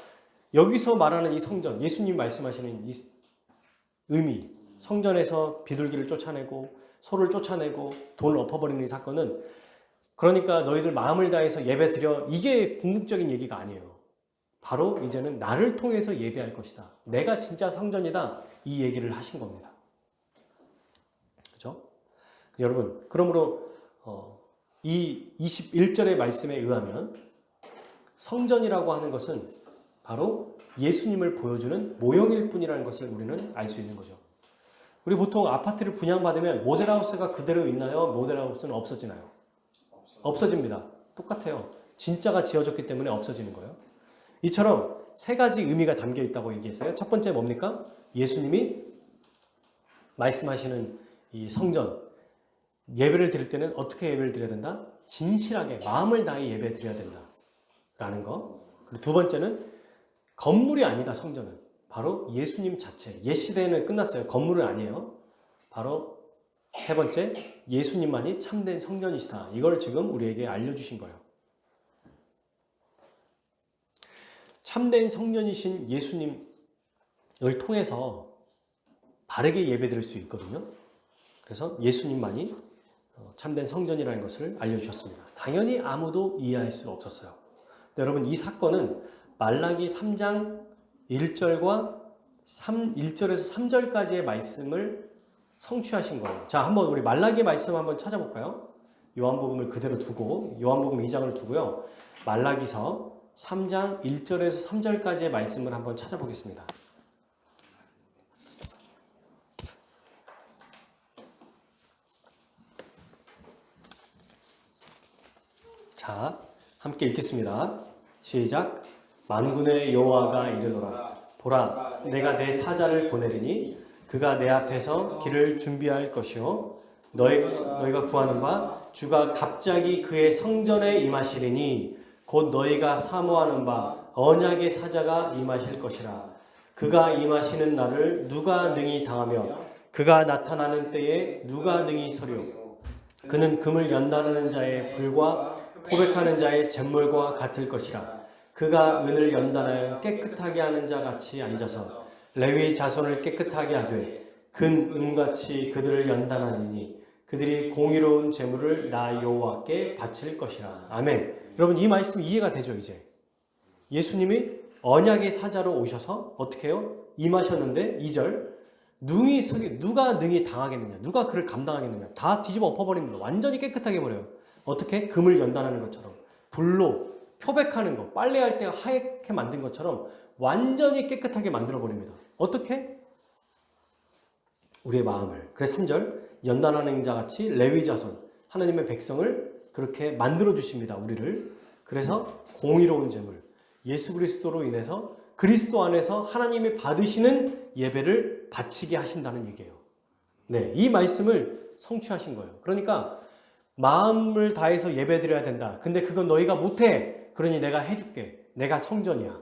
여기서 말하는 이 성전, 예수님 말씀하시는 이 의미, 성전에서 비둘기를 쫓아내고 소를 쫓아내고 돈을 엎어버리는 이 사건은, 그러니까 너희들 마음을 다해서 예배 드려, 이게 궁극적인 얘기가 아니에요. 바로 이제는 나를 통해서 예배할 것이다, 내가 진짜 성전이다, 이 얘기를 하신 겁니다. 그죠? 여러분, 그러므로 이 21절의 말씀에 의하면 성전이라고 하는 것은 바로 예수님을 보여주는 모형일 뿐이라는 것을 우리는 알 수 있는 거죠. 우리 보통 아파트를 분양받으면 모델하우스가 그대로 있나요? 모델하우스는 없어지나요? 없어집니다. 똑같아요. 진짜가 지어졌기 때문에 없어지는 거예요. 이처럼 세 가지 의미가 담겨 있다고 얘기했어요. 첫 번째 뭡니까? 예수님이 말씀하시는 이 성전, 예배를 드릴 때는 어떻게 예배를 드려야 된다? 진실하게 마음을 다해 예배 드려야 된다 라는 거. 그리고 두 번째는 건물이 아니다, 성전은. 바로 예수님 자체. 옛 시대에는 끝났어요. 건물은 아니에요. 바로 세 번째, 예수님만이 참된 성전이시다. 이걸 지금 우리에게 알려주신 거예요. 참된 성전이신 예수님을 통해서 바르게 예배드릴 수 있거든요. 그래서 예수님만이 참된 성전이라는 것을 알려주셨습니다. 당연히 아무도 이해할 수 없었어요. 여러분, 이 사건은 말라기 3장 1절과 1절에서 3절까지의 말씀을 성취하신 거예요. 자, 한번 우리 말라기 말씀 한번 찾아볼까요? 요한복음을 그대로 두고 요한복음 2장을 두고요. 말라기서 3장 1절에서 3절까지의 말씀을 한번 찾아보겠습니다. 자, 함께 읽겠습니다. 시작. 만군의 여호와가 이르노라. 보라, 내가 내 사자를 보내리니 그가 내 앞에서 길을 준비할 것이요 너희가 구하는 바 주가 갑자기 그의 성전에 임하시리니 곧 너희가 사모하는 바 언약의 사자가 임하실 것이라. 그가 임하시는 날을 누가 능히 당하며 그가 나타나는 때에 누가 능히 서려. 그는 금을 연단하는 자의 불과 포백하는 자의 잿물과 같을 것이라. 그가 은을 연단하여 깨끗하게 하는 자 같이 앉아서 레위 자손을 깨끗하게 하되 금같이 그들을 연단하니 그들이 공의로운 제물을 나 여호와께 바칠 것이라. 아멘. 여러분, 이 말씀 이해가 되죠? 이제 예수님이 언약의 사자로 오셔서 어떻게 해요? 임하셨는데 2절 누가 능히 당하겠느냐, 누가 그를 감당하겠느냐, 다 뒤집어 엎어버립니다. 완전히 깨끗하게 버려요. 어떻게? 금을 연단하는 것처럼, 불로 표백하는 것, 빨래할 때 하얗게 만든 것처럼 완전히 깨끗하게 만들어버립니다. 어떻게? 우리의 마음을. 그래서 3절 연단하는 자같이 레위 자손, 하나님의 백성을 그렇게 만들어주십니다. 우리를. 그래서 공의로운 제물, 예수 그리스도로 인해서 그리스도 안에서 하나님이 받으시는 예배를 바치게 하신다는 얘기예요. 네, 이 말씀을 성취하신 거예요. 그러니까 마음을 다해서 예배드려야 된다. 근데 그건 너희가 못해. 그러니 내가 해줄게. 내가 성전이야.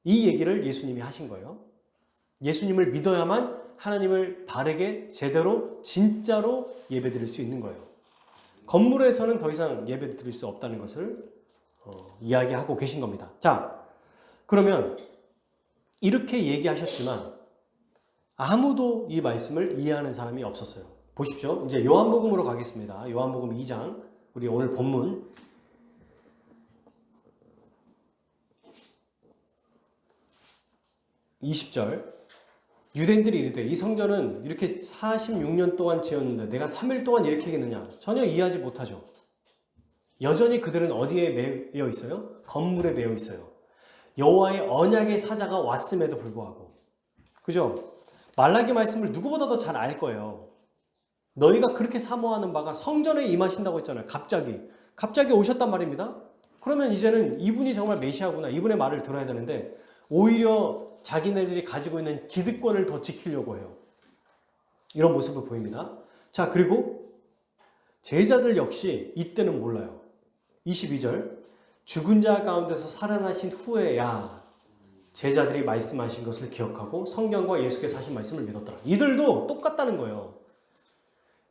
이 얘기를 예수님이 하신 거예요. 예수님을 믿어야만 하나님을 바르게 제대로 진짜로 예배드릴 수 있는 거예요. 건물에서는 더 이상 예배드릴 수 없다는 것을 이야기하고 계신 겁니다. 자, 그러면 이렇게 얘기하셨지만 아무도 이 말씀을 이해하는 사람이 없었어요. 보십시오. 이제 요한복음으로 가겠습니다. 요한복음 2장, 우리 오늘 본문 20절. 유대인들이 이르되 이 성전은 이렇게 46년 동안 지었는데 내가 3일 동안 이렇게 하겠느냐? 전혀 이해하지 못하죠. 여전히 그들은 어디에 매여 있어요? 건물에 매여 있어요. 여호와의 언약의 사자가 왔음에도 불구하고. 그죠? 말라기 말씀을 누구보다 더 잘 알 거예요. 너희가 그렇게 사모하는 바가 성전에 임하신다고 했잖아요. 갑자기 오셨단 말입니다. 그러면 이제는 이분이 정말 메시아구나, 이분의 말을 들어야 되는데 오히려 자기네들이 가지고 있는 기득권을 더 지키려고 해요. 이런 모습을 보입니다. 자, 그리고 제자들 역시 이때는 몰라요. 22절 죽은 자 가운데서 살아나신 후에야 제자들이 말씀하신 것을 기억하고 성경과 예수께서 하신 말씀을 믿었더라. 이들도 똑같다는 거예요.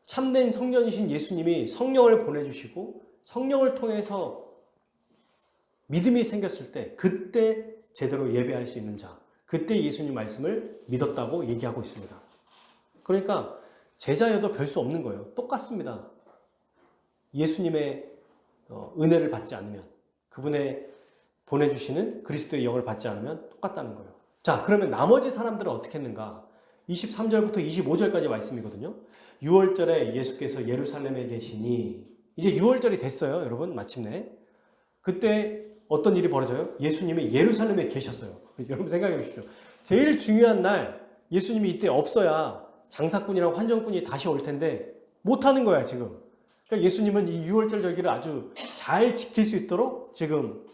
참된 성전이신 예수님이 성령을 보내주시고 성령을 통해서 믿음이 생겼을 때 그때 제대로 예배할 수 있는 자, 그때 예수님 말씀을 믿었다고 얘기하고 있습니다. 그러니까 제자여도 별 수 없는 거예요. 똑같습니다. 예수님의 은혜를 받지 않으면, 그분의 보내주시는 그리스도의 영을 받지 않으면 똑같다는 거예요. 자, 그러면 나머지 사람들은 어떻게 했는가? 23절부터 25절까지 말씀이거든요. 6월절에 예수께서 예루살렘에 계시니, 이제 6월절이 됐어요, 여러분, 마침내. 그때 어떤 일이 벌어져요? 예수님이 예루살렘에 계셨어요. 여러분 생각해 보십시오. 제일 중요한 날 예수님이 이때 없어야 장사꾼이랑 환전꾼이 다시 올 텐데 못하는 거야 지금. 그러니까 예수님은 이 6월절 절기를 아주 잘 지킬 수 있도록 지금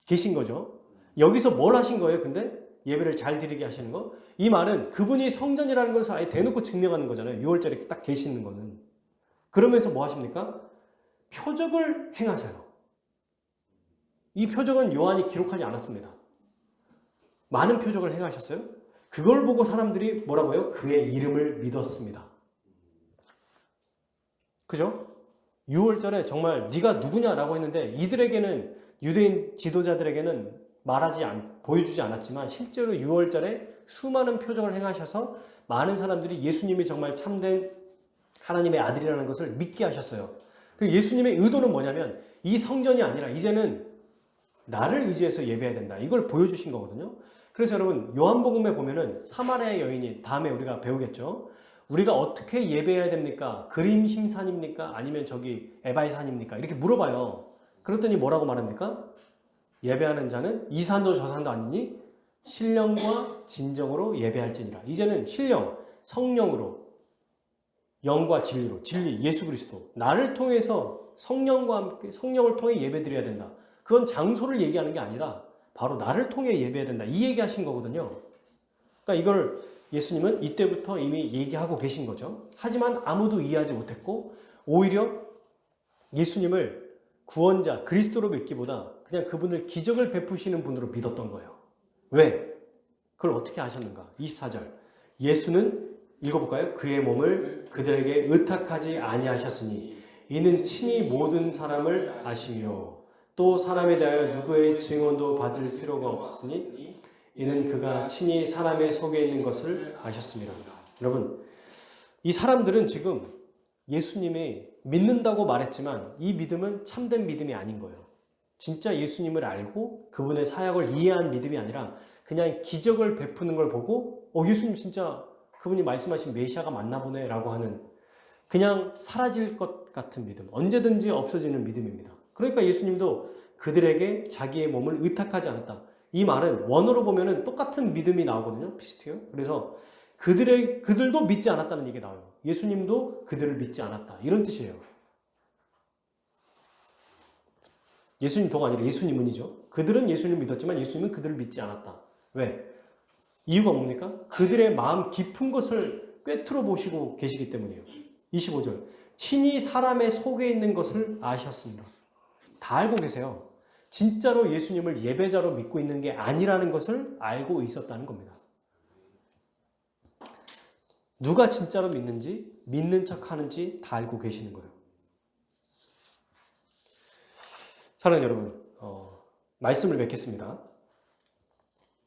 계신 거죠. 여기서 뭘 하신 거예요? 근데 예배를 잘 드리게 하시는 거? 이 말은 그분이 성전이라는 것을 아예 대놓고 증명하는 거잖아요. 6월절에 딱 계시는 거는. 그러면서 뭐 하십니까? 표적을 행하세요. 이 표적은 요한이 기록하지 않았습니다. 많은 표적을 행하셨어요. 그걸 보고 사람들이 뭐라고 해요? 그의 이름을 믿었습니다. 그죠? 6월절에 정말 네가 누구냐라고 했는데 이들에게는, 유대인 지도자들에게는 보여주지 않았지만 실제로 6월절에 수많은 표적을 행하셔서 많은 사람들이 예수님이 정말 참된 하나님의 아들이라는 것을 믿게 하셨어요. 그리고 예수님의 의도는 뭐냐면 이 성전이 아니라 이제는 나를 의지해서 예배해야 된다. 이걸 보여주신 거거든요. 그래서 여러분 요한복음에 보면은 사마리아 여인이 다음에 우리가 배우겠죠. 우리가 어떻게 예배해야 됩니까? 그림심산입니까? 아니면 저기 에바이산입니까? 이렇게 물어봐요. 그랬더니 뭐라고 말합니까? 예배하는 자는 이 산도 저 산도 아니니 신령과 진정으로 예배할지니라. 이제는 신령, 성령으로, 영과 진리로, 진리, 예수 그리스도, 나를 통해서 성령과 함께 성령을 통해 예배드려야 된다. 그건 장소를 얘기하는 게 아니라 바로 나를 통해 예배해야 된다. 이 얘기하신 거거든요. 그러니까 이걸 예수님은 이때부터 이미 얘기하고 계신 거죠. 하지만 아무도 이해하지 못했고 오히려 예수님을 구원자, 그리스도로 믿기보다 그냥 그분을 기적을 베푸시는 분으로 믿었던 거예요. 왜? 그걸 어떻게 아셨는가? 24절. 예수는 읽어볼까요? 그의 몸을 그들에게 의탁하지 아니하셨으니 이는 친히 모든 사람을 아시며 또 사람에 대하여 누구의 증언도 받을 필요가 없으니 이는 그가 친히 사람의 속에 있는 것을 아셨습니다. 여러분, 이 사람들은 지금 예수님이 믿는다고 말했지만 이 믿음은 참된 믿음이 아닌 거예요. 진짜 예수님을 알고 그분의 사역을 이해한 믿음이 아니라 그냥 기적을 베푸는 걸 보고 예수님 진짜 그분이 말씀하신 메시아가 맞나 보네 라고 하는 그냥 사라질 것 같은 믿음, 언제든지 없어지는 믿음입니다. 그러니까 예수님도 그들에게 자기의 몸을 의탁하지 않았다. 이 말은 원어로 보면은 똑같은 믿음이 나오거든요. 비슷해요. 그래서 그들도 믿지 않았다는 얘기가 나와요. 예수님도 그들을 믿지 않았다. 이런 뜻이에요. 예수님도가 아니라 예수님은이죠. 그들은 예수님을 믿었지만 예수님은 그들을 믿지 않았다. 왜? 이유가 뭡니까? 그들의 마음 깊은 것을 꿰뚫어 보시고 계시기 때문이에요. 25절. 친히 사람의 속에 있는 것을 아셨습니다. 다 알고 계세요. 진짜로 예수님을 예배자로 믿고 있는 게 아니라는 것을 알고 있었다는 겁니다. 누가 진짜로 믿는지, 믿는 척 하는지 다 알고 계시는 거예요. 사랑하는 여러분, 말씀을 맺겠습니다.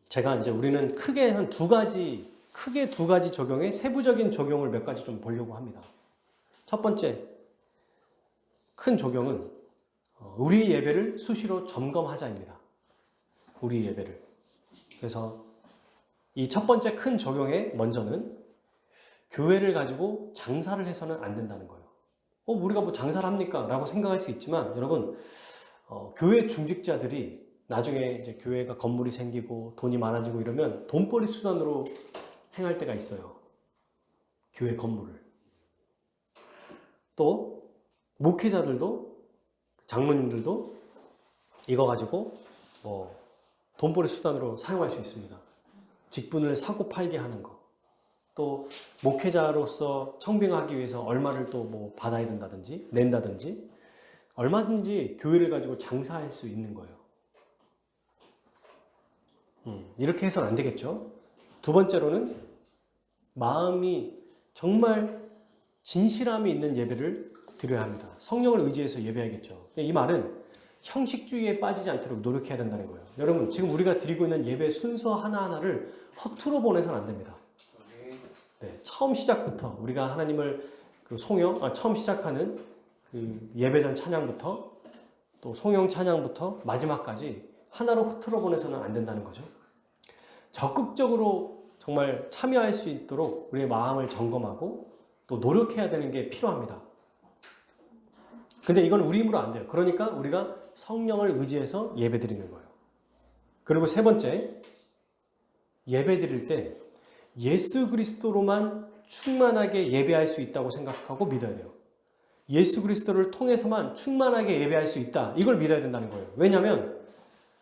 제가 이제 우리는 크게 두 가지 적용의 세부적인 적용을 몇 가지 좀 보려고 합니다. 첫 번째, 큰 적용은 우리 예배를 수시로 점검하자입니다. 우리 예배를. 그래서 이 첫 번째 큰 적용의 먼저는 교회를 가지고 장사를 해서는 안 된다는 거예요. 우리가 뭐 장사를 합니까? 라고 생각할 수 있지만 여러분, 교회 중직자들이 나중에 이제 교회가 건물이 생기고 돈이 많아지고 이러면 돈벌이 수단으로 행할 때가 있어요. 교회 건물을. 또 목회자들도 장로님들도 이거 가지고 뭐 돈벌이 수단으로 사용할 수 있습니다. 직분을 사고 팔게 하는 거. 또 목회자로서 청빙하기 위해서 얼마를 또 뭐 받아야 된다든지 낸다든지 얼마든지 교회를 가지고 장사할 수 있는 거예요. 이렇게 해서는 안 되겠죠. 두 번째로는 마음이 정말 진실함이 있는 예배를 드려야 합니다. 성령을 의지해서 예배해야겠죠. 이 말은 형식주의에 빠지지 않도록 노력해야 된다는 거예요. 여러분, 지금 우리가 드리고 있는 예배 순서 하나하나를 허투루 보내서는 안 됩니다. 네, 처음 시작부터 우리가 하나님을 처음 시작하는 그 예배전 찬양부터 또 송영 찬양부터 마지막까지 하나로 흐트러 보내서는 안 된다는 거죠. 적극적으로 정말 참여할 수 있도록 우리의 마음을 점검하고 또 노력해야 되는 게 필요합니다. 근데 이건 우리 힘으로 안 돼요. 그러니까 우리가 성령을 의지해서 예배 드리는 거예요. 그리고 세 번째, 예배 드릴 때 예수 그리스도로만 충만하게 예배할 수 있다고 생각하고 믿어야 돼요. 예수 그리스도를 통해서만 충만하게 예배할 수 있다. 이걸 믿어야 된다는 거예요. 왜냐하면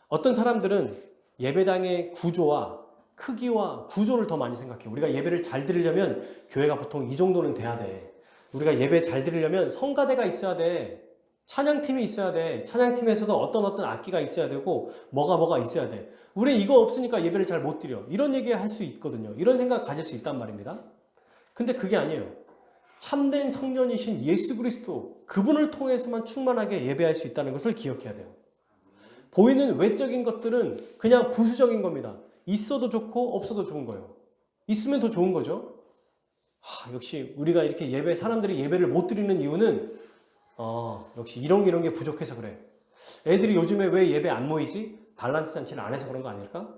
어떤 사람들은 예배당의 구조와 크기와 구조를 더 많이 생각해요. 우리가 예배를 잘 드리려면 교회가 보통 이 정도는 돼야 돼. 우리가 예배 잘 드리려면 성가대가 있어야 돼. 찬양팀이 있어야 돼. 찬양팀에서도 어떤 악기가 있어야 되고 뭐가 있어야 돼. 우리 이거 없으니까 예배를 잘 못 드려. 이런 얘기 할 수 있거든요. 이런 생각 가질 수 있단 말입니다. 근데 그게 아니에요. 참된 성전이신 예수 그리스도, 그분을 통해서만 충만하게 예배할 수 있다는 것을 기억해야 돼요. 보이는 외적인 것들은 그냥 부수적인 겁니다. 있어도 좋고 없어도 좋은 거예요. 있으면 더 좋은 거죠. 역시 우리가 이렇게 사람들이 예배를 못 드리는 이유는 역시 이런 게 부족해서 그래. 애들이 요즘에 왜 예배 안 모이지? 발란스 잔치를 안 해서 그런 거 아닐까?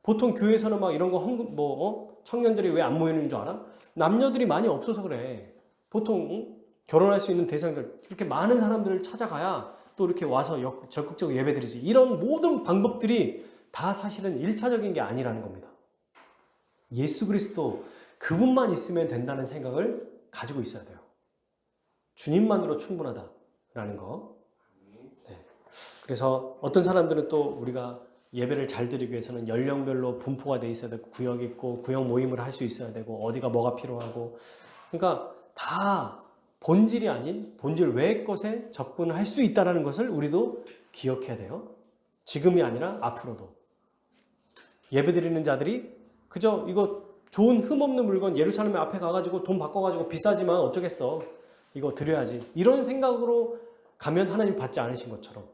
보통 교회에서는 막 이런 거 청년들이 왜 안 모이는 줄 알아? 남녀들이 많이 없어서 그래. 보통 결혼할 수 있는 대상들, 이렇게 많은 사람들을 찾아가야 또 이렇게 와서 적극적으로 예배드리지. 이런 모든 방법들이 다 사실은 1차적인 게 아니라는 겁니다. 예수 그리스도 그분만 있으면 된다는 생각을 가지고 있어야 돼요. 주님만으로 충분하다라는 거. 네. 그래서 어떤 사람들은 또 우리가 예배를 잘 드리기 위해서는 연령별로 분포가 돼 있어야 되고 구역 있고 구역 모임을 할 수 있어야 되고 어디가 뭐가 필요하고, 그러니까 다 본질이 아닌 본질 외의 것에 접근을 할 수 있다는 것을 우리도 기억해야 돼요. 지금이 아니라 앞으로도. 예배드리는 자들이 그저 이거 좋은 흠없는 물건 예루살렘 앞에 가가지고 돈 바꿔가지고 비싸지만 어쩌겠어, 이거 드려야지, 이런 생각으로 가면 하나님 받지 않으신 것처럼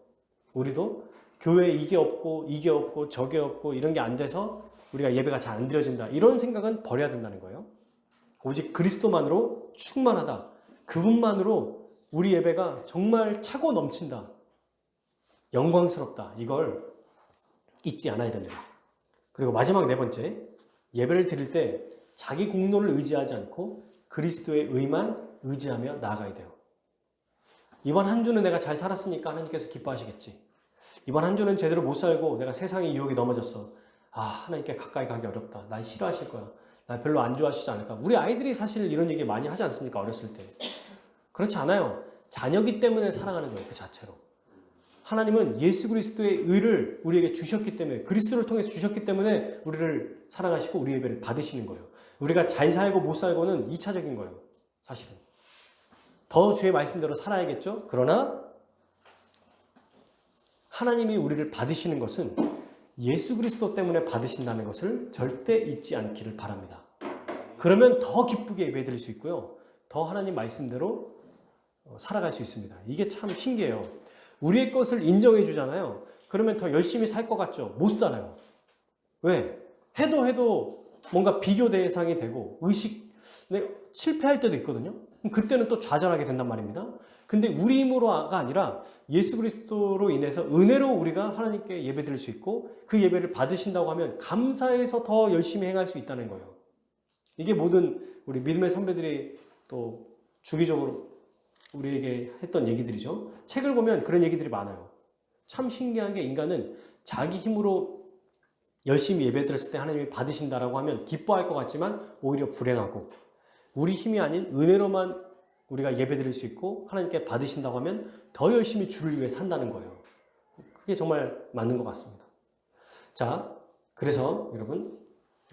우리도 교회에 이게 없고 저게 없고 이런 게 안 돼서 우리가 예배가 잘 안 드려진다, 이런 생각은 버려야 된다는 거예요. 오직 그리스도만으로 충만하다, 그분만으로 우리 예배가 정말 차고 넘친다, 영광스럽다, 이걸 잊지 않아야 됩니다. 그리고 마지막 네 번째, 예배를 드릴 때 자기 공로를 의지하지 않고 그리스도의 의만 의지하며 나아가야 돼요. 이번 한 주는 내가 잘 살았으니까 하나님께서 기뻐하시겠지. 이번 한 주는 제대로 못 살고 내가 세상의 유혹에 넘어졌어. 하나님께 가까이 가기 어렵다. 난 싫어하실 거야. 난 별로 안 좋아하시지 않을까. 우리 아이들이 사실 이런 얘기 많이 하지 않습니까? 어렸을 때. 그렇지 않아요. 자녀기 때문에 사랑하는 거예요. 그 자체로. 하나님은 예수 그리스도의 의를 우리에게 주셨기 때문에, 그리스도를 통해서 주셨기 때문에 우리를 사랑하시고 우리 예배를 받으시는 거예요. 우리가 잘 살고 못 살고는 2차적인 거예요. 사실은. 더 주의 말씀대로 살아야겠죠? 그러나 하나님이 우리를 받으시는 것은 예수 그리스도 때문에 받으신다는 것을 절대 잊지 않기를 바랍니다. 그러면 더 기쁘게 예배드릴 수 있고요. 더 하나님 말씀대로 살아갈 수 있습니다. 이게 참 신기해요. 우리의 것을 인정해 주잖아요. 그러면 더 열심히 살 것 같죠? 못 살아요. 왜? 해도 뭔가 비교 대상이 되고 실패할 때도 있거든요. 그때는 또 좌절하게 된단 말입니다. 근데 우리 힘으로가 아니라 예수 그리스도로 인해서 은혜로 우리가 하나님께 예배드릴 수 있고 그 예배를 받으신다고 하면 감사해서 더 열심히 행할 수 있다는 거예요. 이게 모든 우리 믿음의 선배들이 또 주기적으로 우리에게 했던 얘기들이죠. 책을 보면 그런 얘기들이 많아요. 참 신기한 게, 인간은 자기 힘으로 열심히 예배드렸을 때 하나님이 받으신다라고 하면 기뻐할 것 같지만 오히려 불행하고, 우리 힘이 아닌 은혜로만 우리가 예배드릴 수 있고 하나님께 받으신다고 하면 더 열심히 주를 위해 산다는 거예요. 그게 정말 맞는 것 같습니다. 자, 그래서 여러분,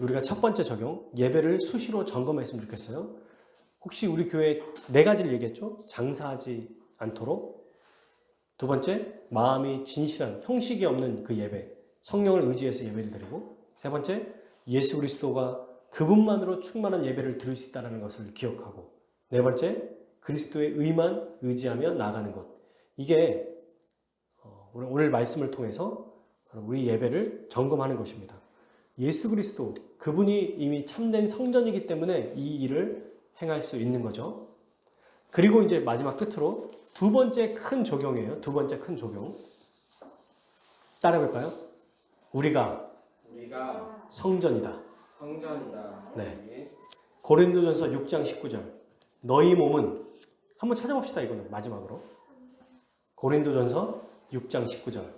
우리가 첫 번째 적용, 예배를 수시로 점검했으면 좋겠어요. 혹시 우리 교회 4가지를 얘기했죠? 장사하지 않도록. 두 번째, 마음이 진실한, 형식이 없는 그 예배, 성령을 의지해서 예배를 드리고. 세 번째, 예수 그리스도가 그분만으로 충만한 예배를 드릴 수 있다는 것을 기억하고. 네 번째, 그리스도의 의만 의지하며 나아가는 것. 이게 오늘 말씀을 통해서 우리 예배를 점검하는 것입니다. 예수 그리스도, 그분이 이미 참된 성전이기 때문에 이 일을 행할 수 있는 거죠. 그리고 이제 마지막 끝으로 두 번째 큰 적용이에요. 두 번째 큰 적용. 따라해볼까요? 우리가 성전이다. 네. 고린도전서 6장 19절. 너희 몸은, 한번 찾아봅시다. 이거는 마지막으로. 고린도전서 6장 19절.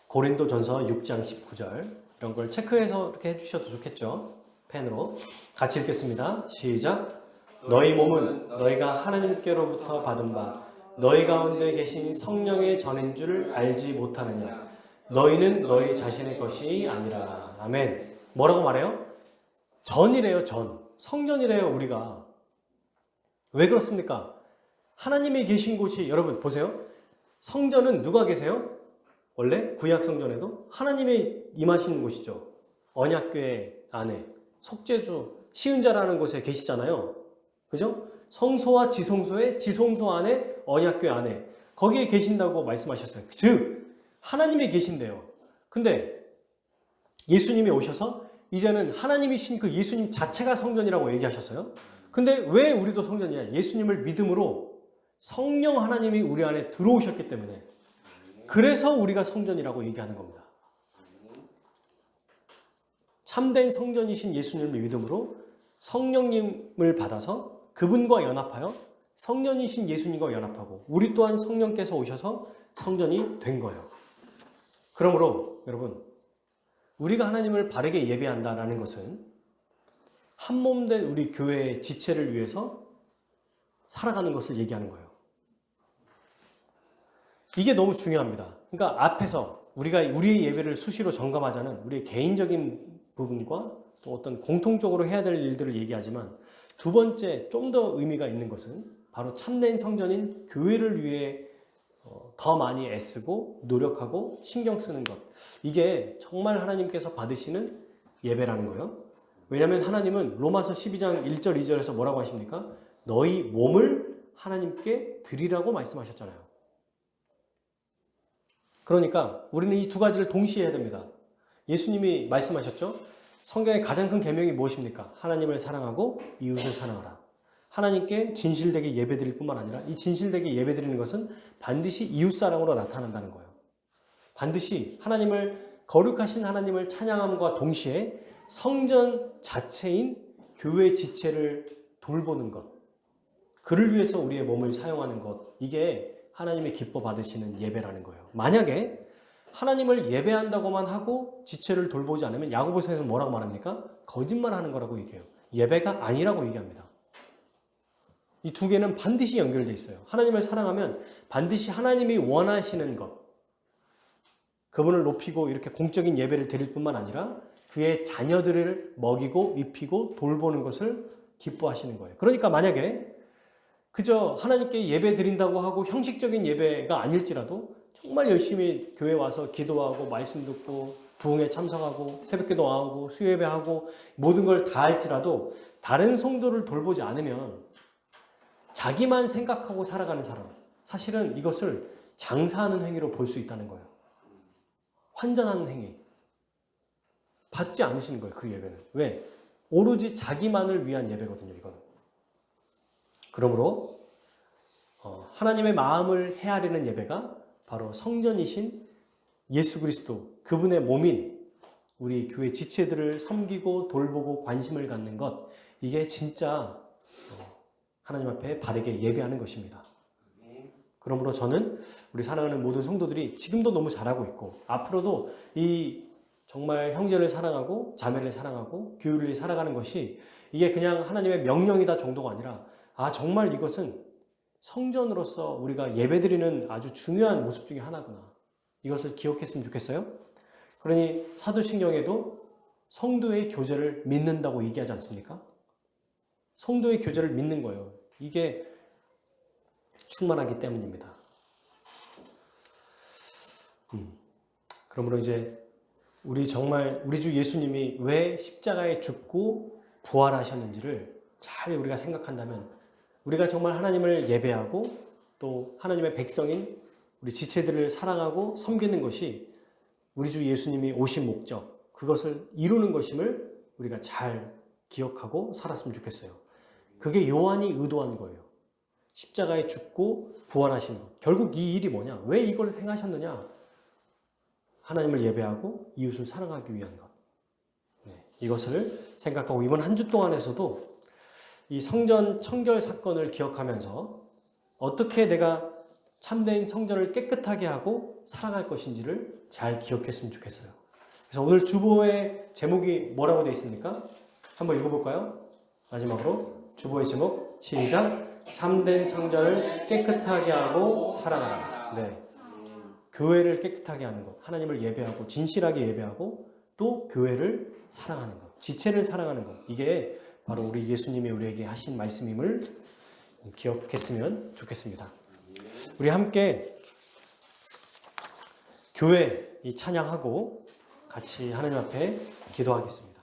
고린도전서 6장 19절. 이런 걸 체크해서 이렇게 해주셔도 좋겠죠. 펜으로. 같이 읽겠습니다. 시작. 너희 몸은 너희가 하나님께로부터 받은 바 너희 가운데 계신 성령의 전인 줄 알지 못하느냐. 너희는 너희 자신의 것이 아니라. 아멘. 뭐라고 말해요? 전이래요. 전. 성전이래요. 우리가. 왜 그렇습니까? 하나님이 계신 곳이, 여러분 보세요. 성전은 누가 계세요? 원래 구약 성전에도 하나님이 임하시는 곳이죠. 언약궤 안에 속죄주 시은자라는 곳에 계시잖아요. 그죠? 성소와 지성소의 지성소 안에 언약궤 안에 거기에 계신다고 말씀하셨어요. 즉 하나님이 계신대요. 근데 예수님이 오셔서 이제는 하나님이신 그 예수님 자체가 성전이라고 얘기하셨어요. 근데 왜 우리도 성전이냐? 예수님을 믿음으로 성령 하나님이 우리 안에 들어오셨기 때문에 그래서 우리가 성전이라고 얘기하는 겁니다. 참된 성전이신 예수님을 믿음으로 성령님을 받아서 그분과 연합하여 성전이신 예수님과 연합하고 우리 또한 성령께서 오셔서 성전이 된 거예요. 그러므로 여러분 우리가 하나님을 바르게 예배한다라는 것은 한 몸 된 우리 교회의 지체를 위해서 살아가는 것을 얘기하는 거예요. 이게 너무 중요합니다. 그러니까 앞에서 우리가 우리의 예배를 수시로 점검하자는 우리의 개인적인 부분과 또 어떤 공통적으로 해야 될 일들을 얘기하지만 두 번째 좀 더 의미가 있는 것은 바로 참된 성전인 교회를 위해 더 많이 애쓰고 노력하고 신경 쓰는 것. 이게 정말 하나님께서 받으시는 예배라는 거예요. 왜냐하면 하나님은 로마서 12장 1절 2절에서 뭐라고 하십니까? 너희 몸을 하나님께 드리라고 말씀하셨잖아요. 그러니까 우리는 이 두 가지를 동시에 해야 됩니다. 예수님이 말씀하셨죠? 성경의 가장 큰 계명이 무엇입니까? 하나님을 사랑하고 이웃을 사랑하라. 하나님께 진실되게 예배드릴 뿐만 아니라 이 진실되게 예배드리는 것은 반드시 이웃사랑으로 나타난다는 거예요. 반드시 하나님을 거룩하신 하나님을 찬양함과 동시에 성전 자체인 교회 지체를 돌보는 것, 그를 위해서 우리의 몸을 사용하는 것, 이게 하나님이 기뻐 받으시는 예배라는 거예요. 만약에 하나님을 예배한다고만 하고 지체를 돌보지 않으면 야고보서에서는 뭐라고 말합니까? 거짓말하는 거라고 얘기해요. 예배가 아니라고 얘기합니다. 이 두 개는 반드시 연결되어 있어요. 하나님을 사랑하면 반드시 하나님이 원하시는 것, 그분을 높이고 이렇게 공적인 예배를 드릴 뿐만 아니라 그의 자녀들을 먹이고 입히고 돌보는 것을 기뻐하시는 거예요. 그러니까 만약에 그저 하나님께 예배 드린다고 하고 형식적인 예배가 아닐지라도 정말 열심히 교회 와서 기도하고 말씀 듣고 부흥에 참석하고 새벽기도 나오고 수요예배하고 모든 걸 다 할지라도 다른 성도를 돌보지 않으면 자기만 생각하고 살아가는 사람, 사실은 이것을 장사하는 행위로 볼 수 있다는 거예요. 환전하는 행위. 받지 않으시는 거예요, 그 예배는. 왜? 오로지 자기만을 위한 예배거든요, 이거는. 그러므로 하나님의 마음을 헤아리는 예배가 바로 성전이신 예수 그리스도, 그분의 몸인 우리 교회 지체들을 섬기고 돌보고 관심을 갖는 것, 이게 진짜 하나님 앞에 바르게 예배하는 것입니다. 그러므로 저는 우리 사랑하는 모든 성도들이 지금도 너무 잘하고 있고 앞으로도 이 정말 형제를 사랑하고 자매를 사랑하고 교회를 살아가는 것이 이게 그냥 하나님의 명령이다 정도가 아니라 정말 이것은 성전으로서 우리가 예배드리는 아주 중요한 모습 중에 하나구나. 이것을 기억했으면 좋겠어요. 그러니 사도신경에도 성도의 교제를 믿는다고 얘기하지 않습니까? 성도의 교제를 믿는 거예요. 이게 충만하기 때문입니다. 그러므로 이제 우리 주 예수님이 왜 십자가에 죽고 부활하셨는지를 잘 우리가 생각한다면 우리가 정말 하나님을 예배하고 또 하나님의 백성인 우리 지체들을 사랑하고 섬기는 것이 우리 주 예수님이 오신 목적, 그것을 이루는 것임을 우리가 잘 기억하고 살았으면 좋겠어요. 그게 요한이 의도한 거예요. 십자가에 죽고 부활하신 것. 결국 이 일이 뭐냐? 왜 이걸 행하셨느냐? 하나님을 예배하고 이웃을 사랑하기 위한 것. 이것을 생각하고 이번 한 주 동안에서도 이 성전 청결 사건을 기억하면서 어떻게 내가 참된 성전을 깨끗하게 하고 살아갈 것인지를 잘 기억했으면 좋겠어요. 그래서 오늘 주보의 제목이 뭐라고 되어 있습니까? 한번 읽어볼까요? 마지막으로 주보의 제목 시작. 참된 성전을 깨끗하게 하고 살아가라. 네, 교회를 깨끗하게 하는 것, 하나님을 예배하고 진실하게 예배하고 또 교회를 사랑하는 것, 지체를 사랑하는 것, 이게 바로 우리 예수님이 우리에게 하신 말씀임을 기억했으면 좋겠습니다. 우리 함께 교회 이 찬양하고 같이 하나님 앞에 기도하겠습니다.